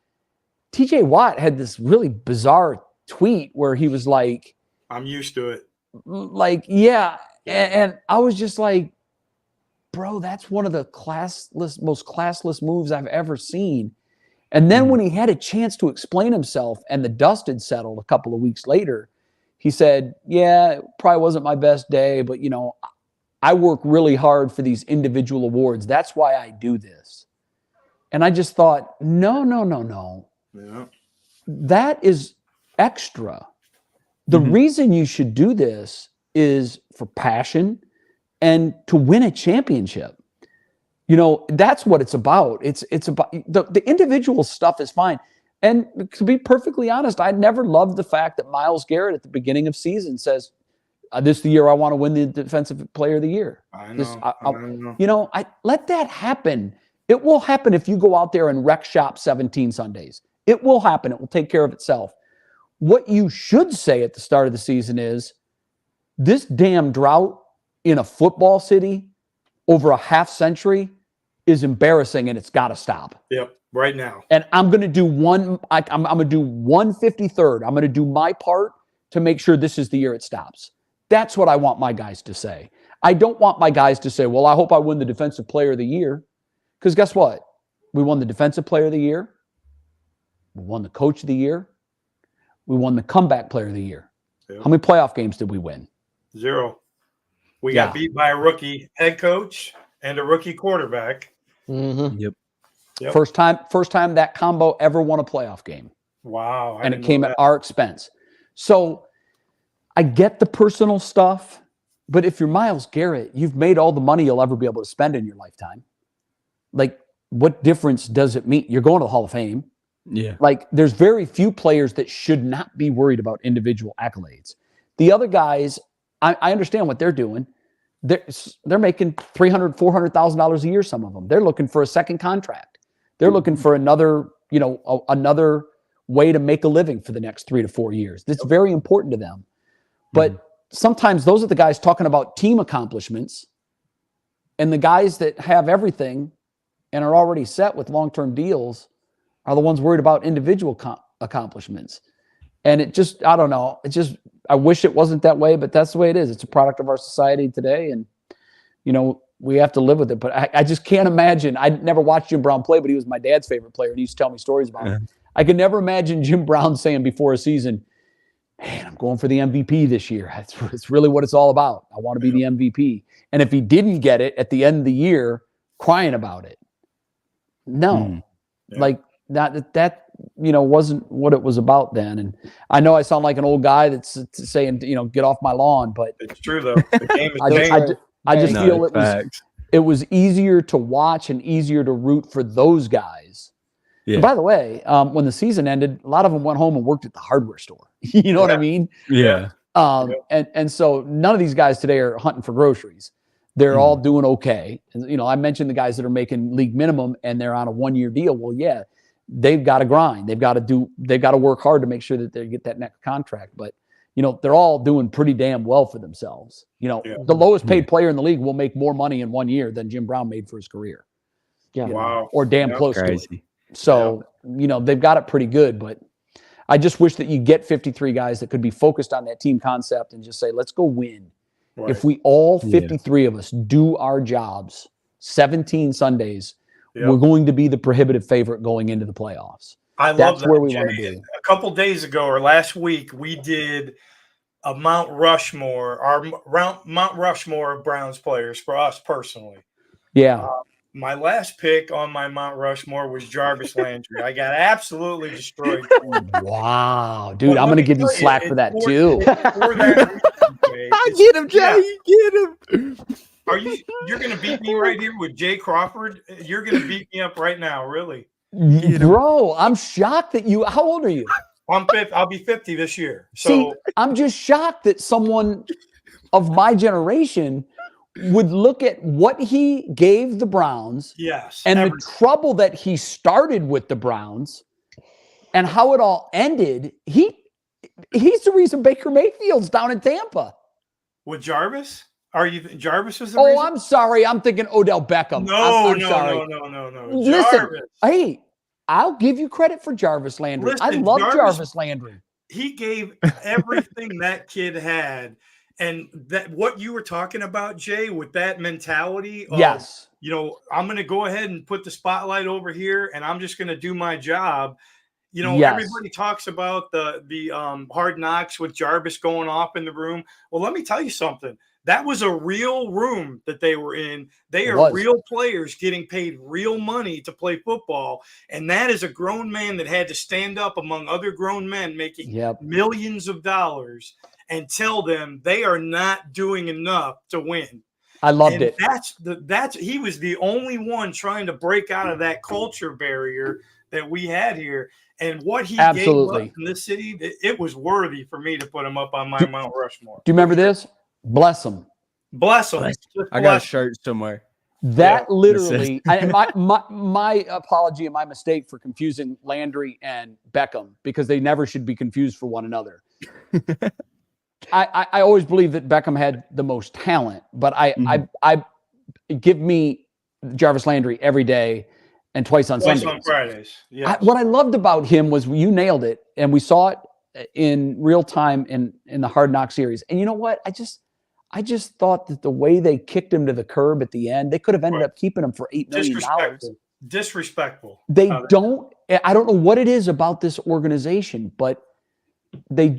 TJ Watt had this really bizarre tweet where he was like, I'm used to it. Like, yeah. And I was just like, bro, that's one of the most classless moves I've ever seen. And then when he had a chance to explain himself and the dust had settled a couple of weeks later, he said, yeah, it probably wasn't my best day, but, I work really hard for these individual awards. That's why I do this. And I just thought, no. Yeah. That is extra. The reason you should do this is for passion and to win a championship. That's what it's about. It's about the individual stuff is fine. And to be perfectly honest, I never loved the fact that Myles Garrett at the beginning of season says, this is the year I want to win the Defensive Player of the Year. I know. I let that happen. It will happen if you go out there and wreck shop 17 Sundays. It will happen. It will take care of itself. What you should say at the start of the season is, this damn drought in a football city over a half century is embarrassing and it's got to stop. Yep, right now. And I'm going to do I'm going to do 153rd. I'm going to do my part to make sure this is the year it stops. That's what I want my guys to say. I don't want my guys to say, well, I hope I win the Defensive Player of the Year. Because guess what? We won the Defensive Player of the Year. We won the Coach of the Year. We won the Comeback Player of the Year. Yep. How many playoff games did we win? 0. We got beat by a rookie head coach and a rookie quarterback. Yep. First time that combo ever won a playoff game. Wow. And it came at our expense. So I get the personal stuff, but if you're Myles Garrett, you've made all the money you'll ever be able to spend in your lifetime. Like, what difference does it mean? You're going to the Hall of Fame. Yeah. Like there's very few players that should not be worried about individual accolades. The other guys, I understand what they're doing. They're making $300,000, $400,000 a year. Some of them, they're looking for a second contract. They're looking for another, another way to make a living for the next 3 to 4 years. That's very important to them. But sometimes those are the guys talking about team accomplishments, and the guys that have everything and are already set with long-term deals are the ones worried about individual accomplishments. And it just, I don't know. I wish it wasn't that way, but that's the way it is. It's a product of our society today. And, we have to live with it. But I just can't imagine. I never watched Jim Brown play, but he was my dad's favorite player. And he used to tell me stories about him. I could never imagine Jim Brown saying before a season, man, I'm going for the MVP this year. It's really what it's all about. I want to be the MVP. And if he didn't get it at the end of the year, crying about it. No. Like that wasn't what it was about then. And I know I sound like an old guy that's saying, get off my lawn, but it's true though. The game is I just feel it was easier to watch and easier to root for those guys. Yeah. And by the way, when the season ended, a lot of them went home and worked at the hardware store. You know what I mean? Yeah. And so none of these guys today are hunting for groceries. They're all doing okay. And, I mentioned the guys that are making league minimum and they're on a 1-year deal. Well, yeah, they've got to grind. They've got to work hard to make sure that they get that next contract. But, they're all doing pretty damn well for themselves. The lowest paid player in the league will make more money in 1 year than Jim Brown made for his career. Yeah. Wow. Or damn close to it. So, they've got it pretty good, but I just wish that you get 53 guys that could be focused on that team concept and just say, let's go win. Right. If we all 53 of us do our jobs 17 Sundays, we're going to be the prohibitive favorite going into the playoffs. That's where we want to be. A couple days ago or last week, we did a Mount Rushmore of Browns players for us personally. Yeah. My last pick on my Mount Rushmore was Jarvis Landry. I got absolutely destroyed. Wow, dude, I'm going to give you slack for that too. I get him, Jay. Get him. You're going to beat me right here with Jay Crawford? You're going to beat me up right now, really? Bro, I'm shocked that you – how old are you? I'll be 50 this year. So see, I'm just shocked that someone of my generation would look at what he gave the Browns and the trouble that he started with the Browns and how it all ended. He's the reason Baker Mayfield's down in Tampa. With Jarvis? Jarvis was the reason? I'm sorry. I'm thinking Odell Beckham. No. Listen, Jarvis. Hey, I'll give you credit for Jarvis Landry. I love Jarvis Landry. He gave everything that kid had. And that what you were talking about, Jay, with that mentality of, I'm going to go ahead and put the spotlight over here and I'm just going to do my job. Everybody talks about the Hard Knocks with Jarvis going off in the room. Well, let me tell you something. That was a real room that they were in. They are real players getting paid real money to play football. And that is a grown man that had to stand up among other grown men making millions of dollars and tell them they are not doing enough to win. I loved it. He was the only one trying to break out of that culture barrier that we had here. And what he gave up in this city, it was worthy for me to put him up on my Mount Rushmore. Do you remember this? Bless him. Bless him. I got a shirt somewhere. That literally, my apology and my mistake for confusing Landry and Beckham because they never should be confused for one another. I always believe that Beckham had the most talent, but I give me Jarvis Landry every day and twice on Sundays. Twice on Fridays. Yeah. What I loved about him was you nailed it, and we saw it in real time in the Hard Knock series. And you know what? I just thought that the way they kicked him to the curb at the end, they could have ended up keeping him for $8 million. Disrespectful. They don't. I don't know what it is about this organization, but they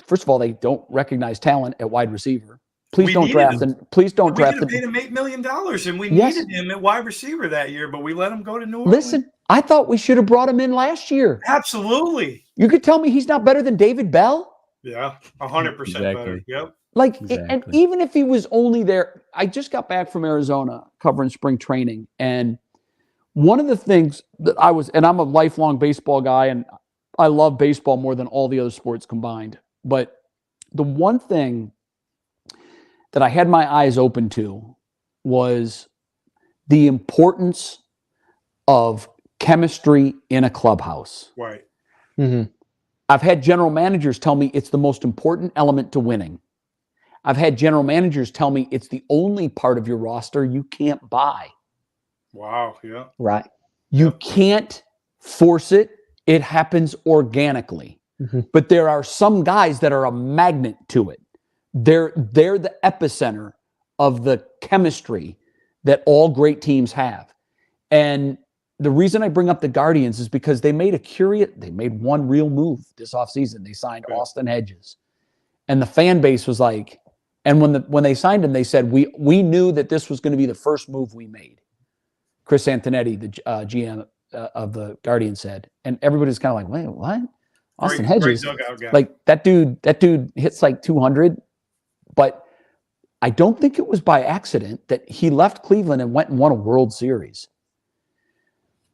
first of all, they don't recognize talent at wide receiver. Please don't draft them. Please don't draft them. We paid him $8 million, and we needed him at wide receiver that year, but we let him go to New Orleans. Listen, I thought we should have brought him in last year. Absolutely. You could tell me he's not better than David Bell? Yeah, 100% better. Yep. And even if he was only there, I just got back from Arizona covering spring training, and One of the things that and I'm a lifelong baseball guy, and I love baseball more than all the other sports combined. But the one thing that I had my eyes open to was the importance of chemistry in a clubhouse. Right. Mm-hmm. I've had general managers tell me it's the most important element to winning. I've had general managers tell me it's the only part of your roster you can't buy. Wow. Yeah. Right. You can't force it. It happens organically. Mm-hmm. But there are some guys that are a magnet to it. They're the epicenter of the chemistry that all great teams have. And the reason I bring up the Guardians is because they made one real move this offseason. They signed Austin Hedges. And the fan base was like, and when they signed him, they said, we knew that this was going to be the first move we made. Chris Antonetti, the GM of the Guardians, said. And everybody's kind of like, wait, what? Austin Hedges? Like, that dude hits like 200. But I don't think it was by accident that he left Cleveland and went and won a World Series.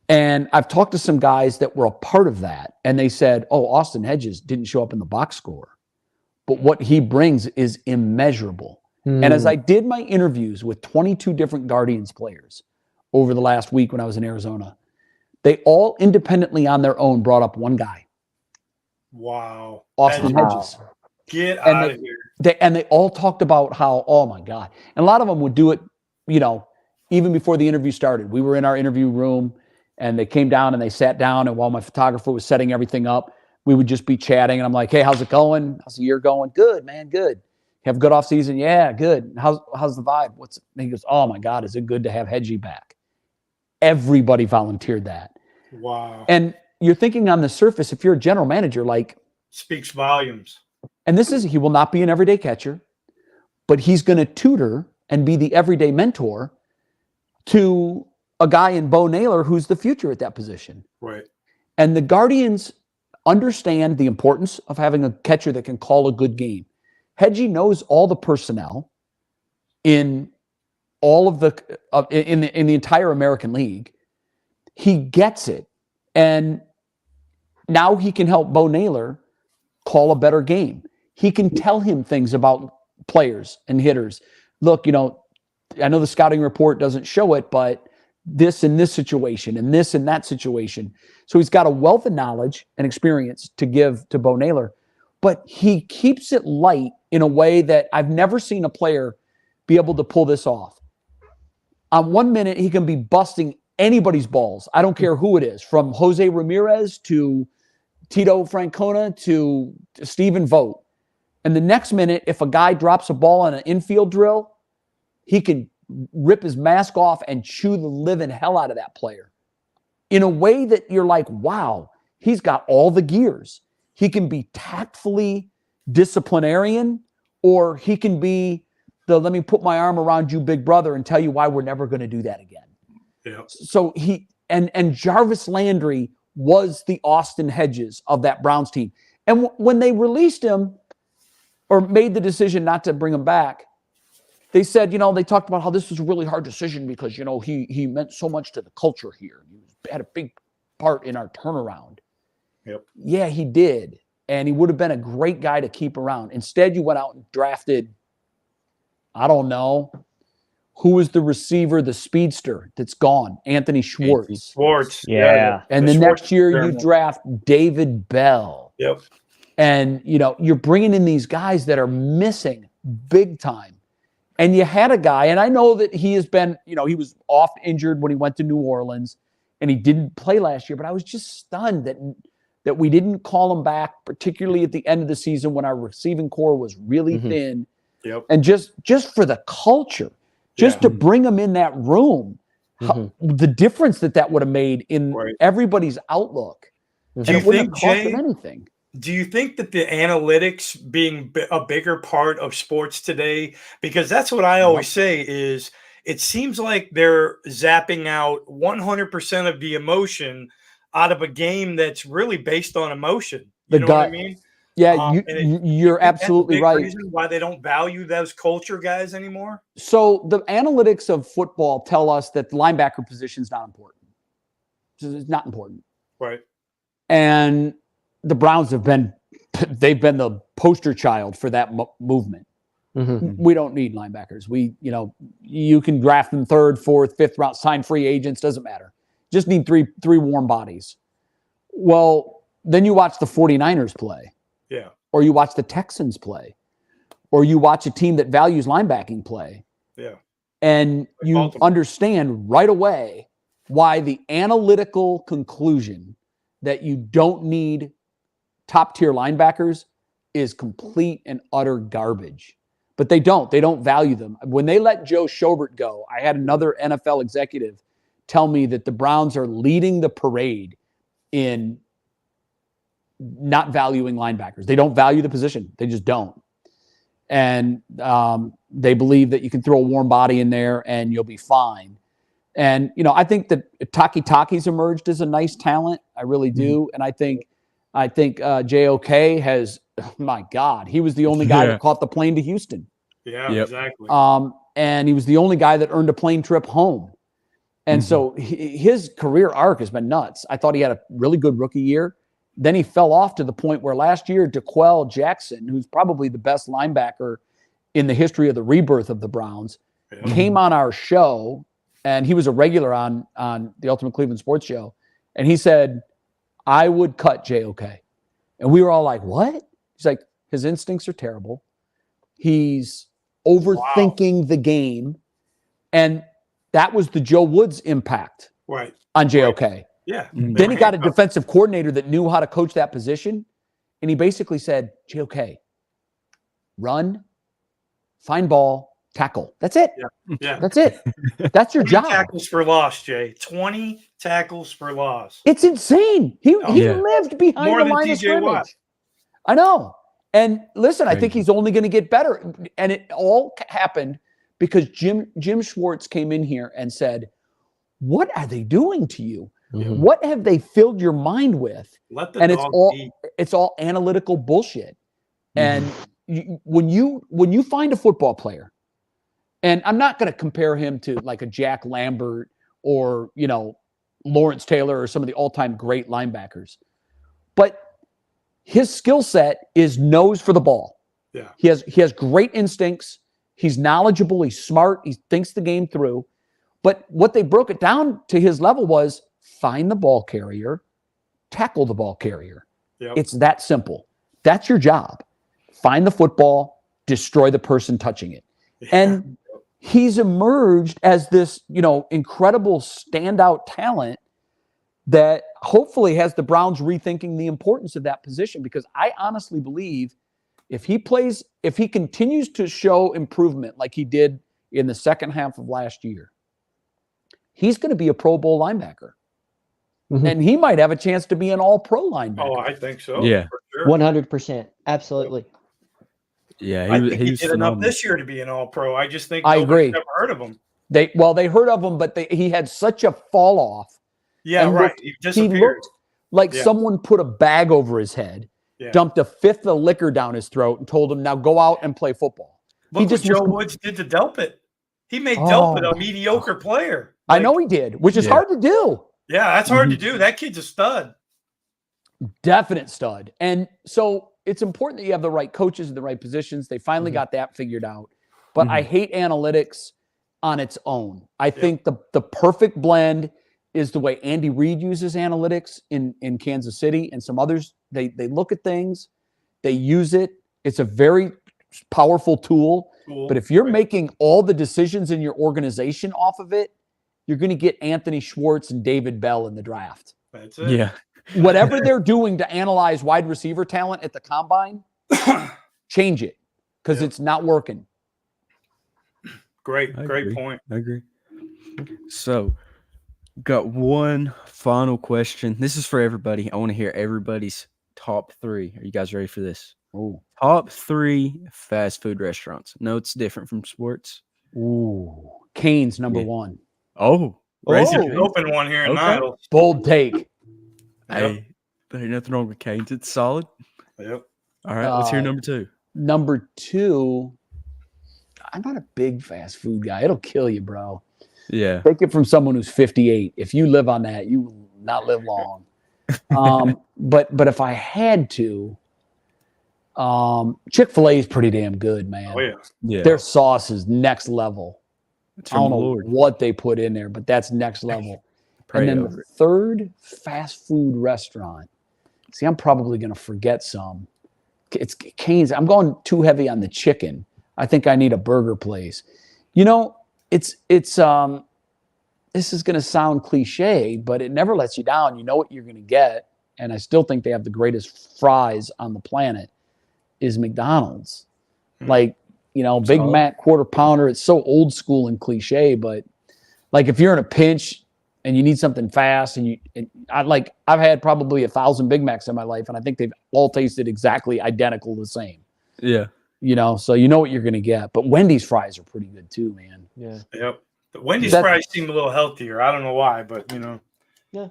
And I've talked to some guys that were a part of that, and they said, Austin Hedges didn't show up in the box score, but what he brings is immeasurable. And as I did my interviews with 22 different Guardians players over the last week when I was in Arizona, they all independently on their own brought up one guy. Wow. Austin Hedges. Get out of here. They all talked about how, oh my God. And a lot of them would do it, even before the interview started. We were in our interview room, and they came down and they sat down, and while my photographer was setting everything up, we would just be chatting. And I'm like, hey, how's it going? How's the year going? Good, man, good. You have a good off season? Yeah, good. How's the vibe? And he goes, oh my God, is it good to have Hedgie back? Everybody volunteered that. Wow. And you're thinking on the surface, if you're a general manager, like, speaks volumes. And he will not be an everyday catcher, but he's going to tutor and be the everyday mentor to a guy in Bo Naylor who's the future at that position. Right. And the Guardians understand the importance of having a catcher that can call a good game. Hedgie knows all the personnel in all of in the entire American League. He gets it. And now he can help Bo Naylor call a better game. He can tell him things about players and hitters. Look, I know the scouting report doesn't show it, but this in this situation and this in that situation. So he's got a wealth of knowledge and experience to give to Bo Naylor, but he keeps it light in a way that I've never seen a player be able to pull this off. On 1 minute, he can be busting anybody's balls. I don't care who it is, from Jose Ramirez to Tito Francona to Stephen Vogt. And the next minute, if a guy drops a ball on an infield drill, he can rip his mask off and chew the living hell out of that player in a way that you're like, wow, he's got all the gears. He can be tactfully disciplinarian, or he can be let me put my arm around you, big brother, and tell you why we're never going to do that again. Yeah. So and Jarvis Landry was the Austin Hedges of that Browns team. And when they released him or made the decision not to bring him back, they said, they talked about how this was a really hard decision because, he meant so much to the culture here. He had a big part in our turnaround. Yep. Yeah, he did. And he would have been a great guy to keep around. Instead, you went out and drafted, I don't know, who was the receiver, the speedster that's gone? Anthony Schwartz. Schwartz. Yeah. And the next year you draft David Bell. Yep. And, you're bringing in these guys that are missing big time. And you had a guy, and I know that he has been, he was off injured when he went to New Orleans, and he didn't play last year. But I was just stunned that we didn't call him back, particularly at the end of the season when our receiving core was really thin. Yep. And just for the culture, to bring him in that room, the difference that would have made in everybody's outlook. Do you think, Jay, anything? Do you think that the analytics being a bigger part of sports today, because that's what I always say is it seems like they're zapping out 100% of the emotion out of a game that's really based on emotion. You know what I mean? Yeah, you're absolutely right. Reason why they don't value those culture guys anymore? So the analytics of football tell us that the linebacker position is not important. It's not important. Right. And the Browns they've been the poster child for that movement. Mm-hmm. We don't need linebackers. You can draft them 3rd, 4th, 5th round, sign free agents, doesn't matter. Just need three warm bodies. Well, then you watch the 49ers play. Yeah. Or you watch the Texans play. Or you watch a team that values linebacking play. Yeah. And you understand right away why the analytical conclusion that you don't need top-tier linebackers is complete and utter garbage. But they don't value them. When they let Joe Schobert go, I had another NFL executive tell me that the Browns are leading the parade in not valuing linebackers. They don't value the position. They just don't. And they believe that you can throw a warm body in there and you'll be fine. And, I think that Taki's emerged as a nice talent. I really do. And I think JOK has, my God, he was the only guy that caught the plane to Houston. Yeah, exactly. And he was the only guy that earned a plane trip home. And so his career arc has been nuts. I thought he had a really good rookie year. Then he fell off to the point where last year, DeQuell Jackson, who's probably the best linebacker in the history of the rebirth of the Browns, came on our show, and he was a regular on the Ultimate Cleveland Sports Show. And he said, I would cut JOK. And we were all like, what? He's like, his instincts are terrible. He's overthinking the game. And that was the Joe Woods impact on JOK. Right. Yeah. Then he got a defensive coordinator that knew how to coach that position. And he basically said, JOK, run, find ball, tackle. That's it. Yeah. That's it. That's your job. 20 tackles for loss, Jay. 20 tackles for loss. It's insane. He lived behind More the than line of TJ scrimmage. Watt. I know. And listen, I think he's only going to get better. And it all happened because Jim Schwartz came in here and said, what are they doing to you? Mm-hmm. What have they filled your mind with? Let the And dog eat. it's all analytical bullshit. And when you find a football player, and I'm not going to compare him to like a Jack Lambert or, Lawrence Taylor or some of the all-time great linebackers, but his skill set is nose for the ball. Yeah. He has great instincts. He's knowledgeable. He's smart. He thinks the game through. But what they broke it down to his level was find the ball carrier, tackle the ball carrier. Yep. It's that simple. That's your job. Find the football, destroy the person touching it. Yeah. And he's emerged as this, incredible standout talent that hopefully has the Browns rethinking the importance of that position, because I honestly believe if he continues to show improvement like he did in the second half of last year, he's going to be a Pro Bowl linebacker. Mm-hmm. And he might have a chance to be an all-pro linebacker. Oh, I think so. Yeah. For sure. 100%. Absolutely. Yeah, I think he did enough this year to be an all-pro. I just think I agree. Never heard of him. They heard of him, but he had such a fall off. Yeah, right. He disappeared. He looked like someone put a bag over his head, dumped a fifth of liquor down his throat, and told him, now go out and play football. Look what Joe Woods did to Delpit. He made Delpit a mediocre player. I know he did, which is hard to do. Yeah, that's hard to do. That kid's a stud. Definite stud. And so it's important that you have the right coaches in the right positions. They finally got that figured out. But I hate analytics on its own. I think the perfect blend is the way Andy Reid uses analytics in Kansas City and some others. They look at things, they use it. It's a very powerful tool. But if you're making all the decisions in your organization off of it, you're going to get Anthony Schwartz and David Bell in the draft. That's it. Yeah. Whatever they're doing to analyze wide receiver talent at the combine, change it because it's not working. Great point. I agree. So, got one final question. This is for everybody. I want to hear everybody's top 3. Are you guys ready for this? Ooh. Top 3 fast food restaurants. No, it's different from sports. Ooh. Cane's number 1. Oh. Open one here in Niles. Bold take. Hey, there ain't nothing wrong with Cane's. It's solid. Yep. All right, let's hear number 2. Number 2, I'm not a big fast food guy. It'll kill you, bro. Yeah. Take it from someone who's 58. If you live on that, you will not live long. But if I had to, Chick-fil-A is pretty damn good, man. Oh yeah. Yeah. Their sauce is next level. It's I don't know Lord. what they put in there, but that's next level. Pray And then over the it. third fast food restaurant. See, I'm probably going to forget some. It's Cane's. I'm going too heavy on the chicken. I think I need a burger place. You know, it's this is going to sound cliche, but it never lets you down. You know what you're going to get. And I still think they have the greatest fries on the planet is McDonald's. Like, you know, Big Mac, quarter pounder. It's so old school and cliche, but like if you're in a pinch and you need something fast, I've had probably 1,000 Big Macs in my life, and I think they've all tasted exactly identical the same. Yeah. You know, so you know what you're going to get. But Wendy's fries are pretty good too, man. Yeah. Yep. The Wendy's fries seem a little healthier. I don't know why, but you know.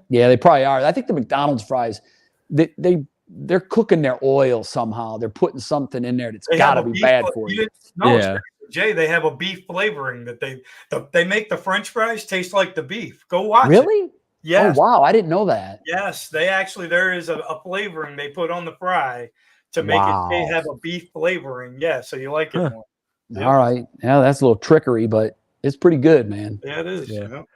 Yeah, they probably are. I think the McDonald's fries, they're cooking their oil somehow. They're putting something in there that's got to be bad for you. No, yeah. Jay, they have a beef flavoring that they make the French fries taste like the beef. Go watch it. Really? Yes. Oh, wow. I didn't know that. Yes, there is a flavoring they put on the fry to make it have a beef flavoring. Yeah, so you like it more. Yep. All right. Yeah, that's a little trickery, but it's pretty good, man. Yeah, it is. Yeah. Yep.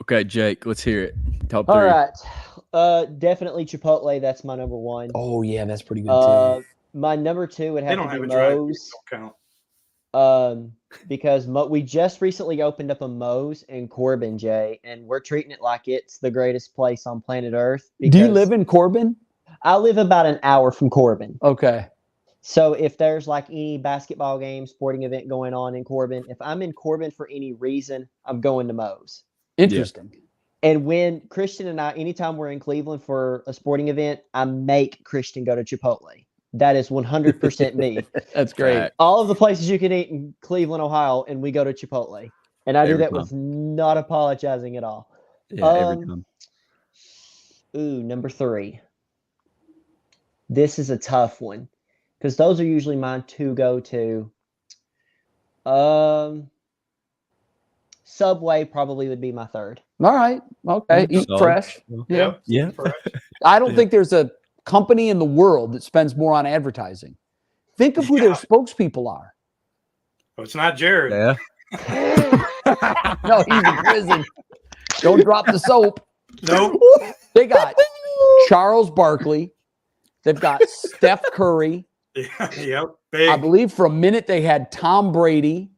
Okay, Jake, let's hear it. Top 3. All right. Definitely Chipotle. That's my number 1. Oh, yeah, that's pretty good too. My number 2 would have to be Moe's. Because we just recently opened up a Moe's in Corbin, Jay, and we're treating it like it's the greatest place on planet Earth. Do you live in Corbin? I live about an hour from Corbin. Okay. So if there's like any basketball game, sporting event going on in Corbin, if I'm in Corbin for any reason, I'm going to Moe's. Interesting. Yeah. And when Christian and I, anytime we're in Cleveland for a sporting event, I make Christian go to Chipotle. That is 100% me. That's great. All of the places you can eat in Cleveland, Ohio, and we go to Chipotle. And I do that with not apologizing at all. Yeah, every time. Number 3. This is a tough one because those are usually mine to go to. Subway probably would be my 3rd. All right. Okay. Eat fresh. Yeah. Yeah. I don't think there's a company in the world that spends more on advertising. Think of who their spokespeople are. Oh, it's not Jared. Yeah. No, he's in prison. Don't drop the soap. Nope. They got Charles Barkley. They've got Steph Curry. Yep. Big. I believe for a minute they had Tom Brady.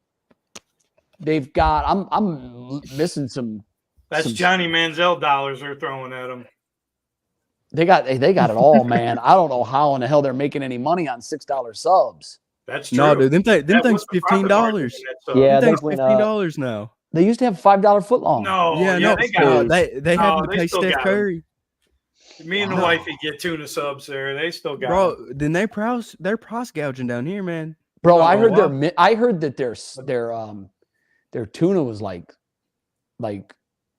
They've got. I'm missing some. That's Johnny Manziel dollars they're throwing at them. They got it all, man. I don't know how in the hell they're making any money on $6 subs. That's true. No, dude, them things $15. Yeah, them things $15 now. They used to have $5 footlong. No, they had to pay Steph Curry. Me and the wifey get tuna subs there. They still got bro. Then they're price gouging down here, man. Bro, I heard that their tuna was like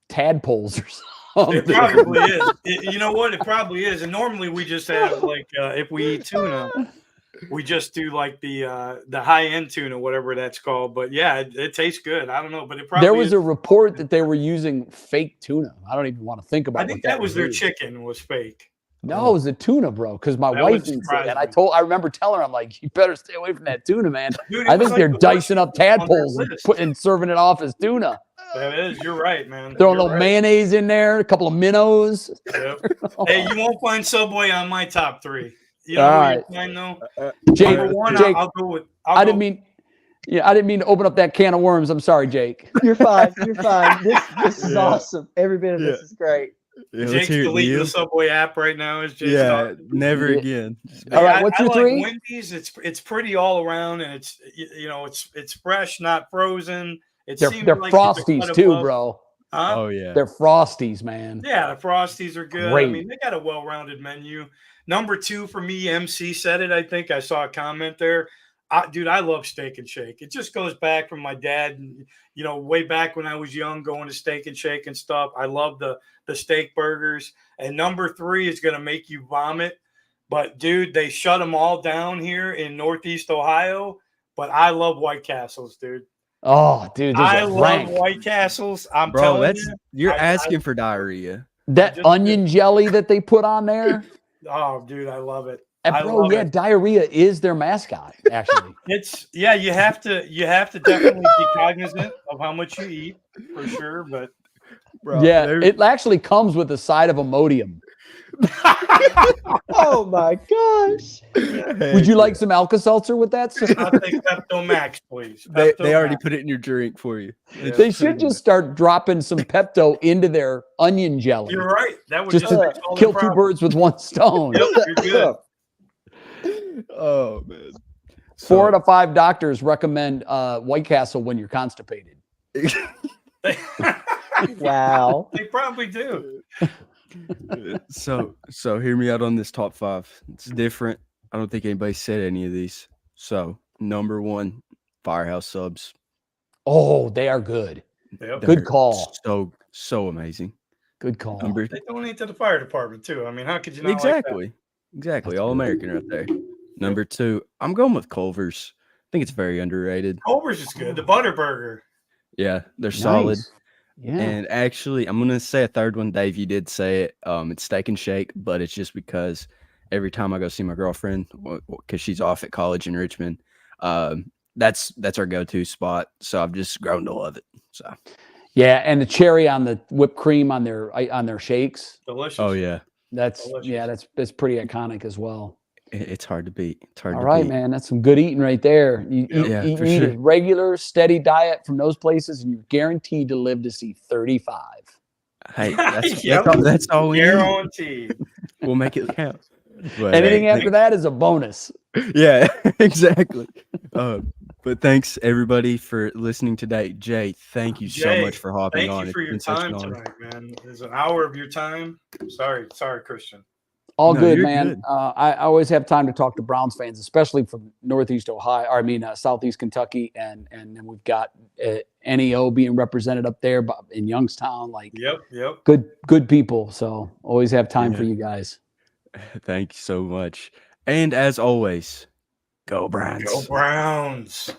tadpoles or something. It probably is. You know what? It probably is. And normally we just have if we eat tuna, we just do like the high end tuna, whatever that's called. But yeah, it tastes good. I don't know, but it probably there was a report that they were using fake tuna. I don't even want to think about. I think that was their chicken was fake. No, it was a tuna, bro. Because my wife eats it, and I remember telling her, I'm like, you better stay away from that tuna, man. Dude, I think they're dicing up tadpoles and serving it off as tuna. That is, you're right, man. Throwing a little mayonnaise in there, a couple of minnows. Yep. Hey, you won't find Subway on my top 3. You know all right. You find though? Jake, I'll go with. I didn't mean to open up that can of worms. I'm sorry, Jake. You're fine. You're fine. This is awesome. Every bit of this is great. Yeah, Jake's deleting the Subway app right now. Is Jake's never again. All right, what's your 3? Wendy's. It's pretty all around, and it's fresh, not frozen. They're like Frosties too, bro. Huh? Oh yeah, they're Frosties, man. Yeah, the Frosties are good. Great. I mean, they got a well-rounded menu. Number 2 for me, MC said it. I think I saw a comment there. Dude, I love Steak and Shake. It just goes back from my dad, way back when I was young, going to Steak and Shake and stuff. I love the steak burgers. And number 3 is going to make you vomit. But, dude, they shut them all down here in Northeast Ohio. But I love White Castles, dude. Oh, dude, I love White Castles. I'm telling you. You're asking for diarrhea. That onion jelly that they put on there. Oh, dude, I love it. Diarrhea is their mascot, actually. You have to definitely be cognizant of how much you eat for sure. But it actually comes with a side of Imodium. Oh my gosh! Would you like some Alka-Seltzer with that? I'll take Pepto Max, please. They already put it in your drink for you. Yeah. They should just start dropping some Pepto into their onion jelly. You're right. That would just to kill two birds with one stone. Yep, you're good. Oh man. 4 out of 5 doctors recommend White Castle when you're constipated. Wow. They probably do. So hear me out on this top 5. It's different. I don't think anybody said any of these. So number 1, Firehouse subs. Oh, they are good. Yep. Good call. So amazing. Good call. They donate to the fire department too. I mean, how could you not like that? Exactly. All American right there. Number 2, I'm going with Culver's. I think it's very underrated. Culver's is good. The Butterburger. Yeah, they're solid. Yeah. And actually, I'm going to say a third one. Dave, you did say it. It's Steak and Shake, but it's just because every time I go see my girlfriend, because she's off at college in Richmond, that's our go-to spot. So I've just grown to love it. So yeah, and the cherry on the whipped cream on their shakes. Delicious. Oh yeah, that's pretty iconic as well. It's hard to beat. It's hard All to right, beat. man. That's some good eating right there. You eat a regular, steady diet from those places, and you're guaranteed to live to see 35. Hey, that's all we guaranteed. We'll make it count. But, anything after that is a bonus. Yeah, exactly. But thanks everybody for listening today. Jay, thank you so much for hopping on. Thank you for your time tonight, man. There's an hour of your time. Sorry, Christian. All good, man. Good. I always have time to talk to Browns fans, especially from Northeast Ohio. Southeast Kentucky, and then we've got NEO being represented up there in Youngstown. Yep. Good people. So always have time for you guys. Thank you so much. And as always, go Browns. Go Browns.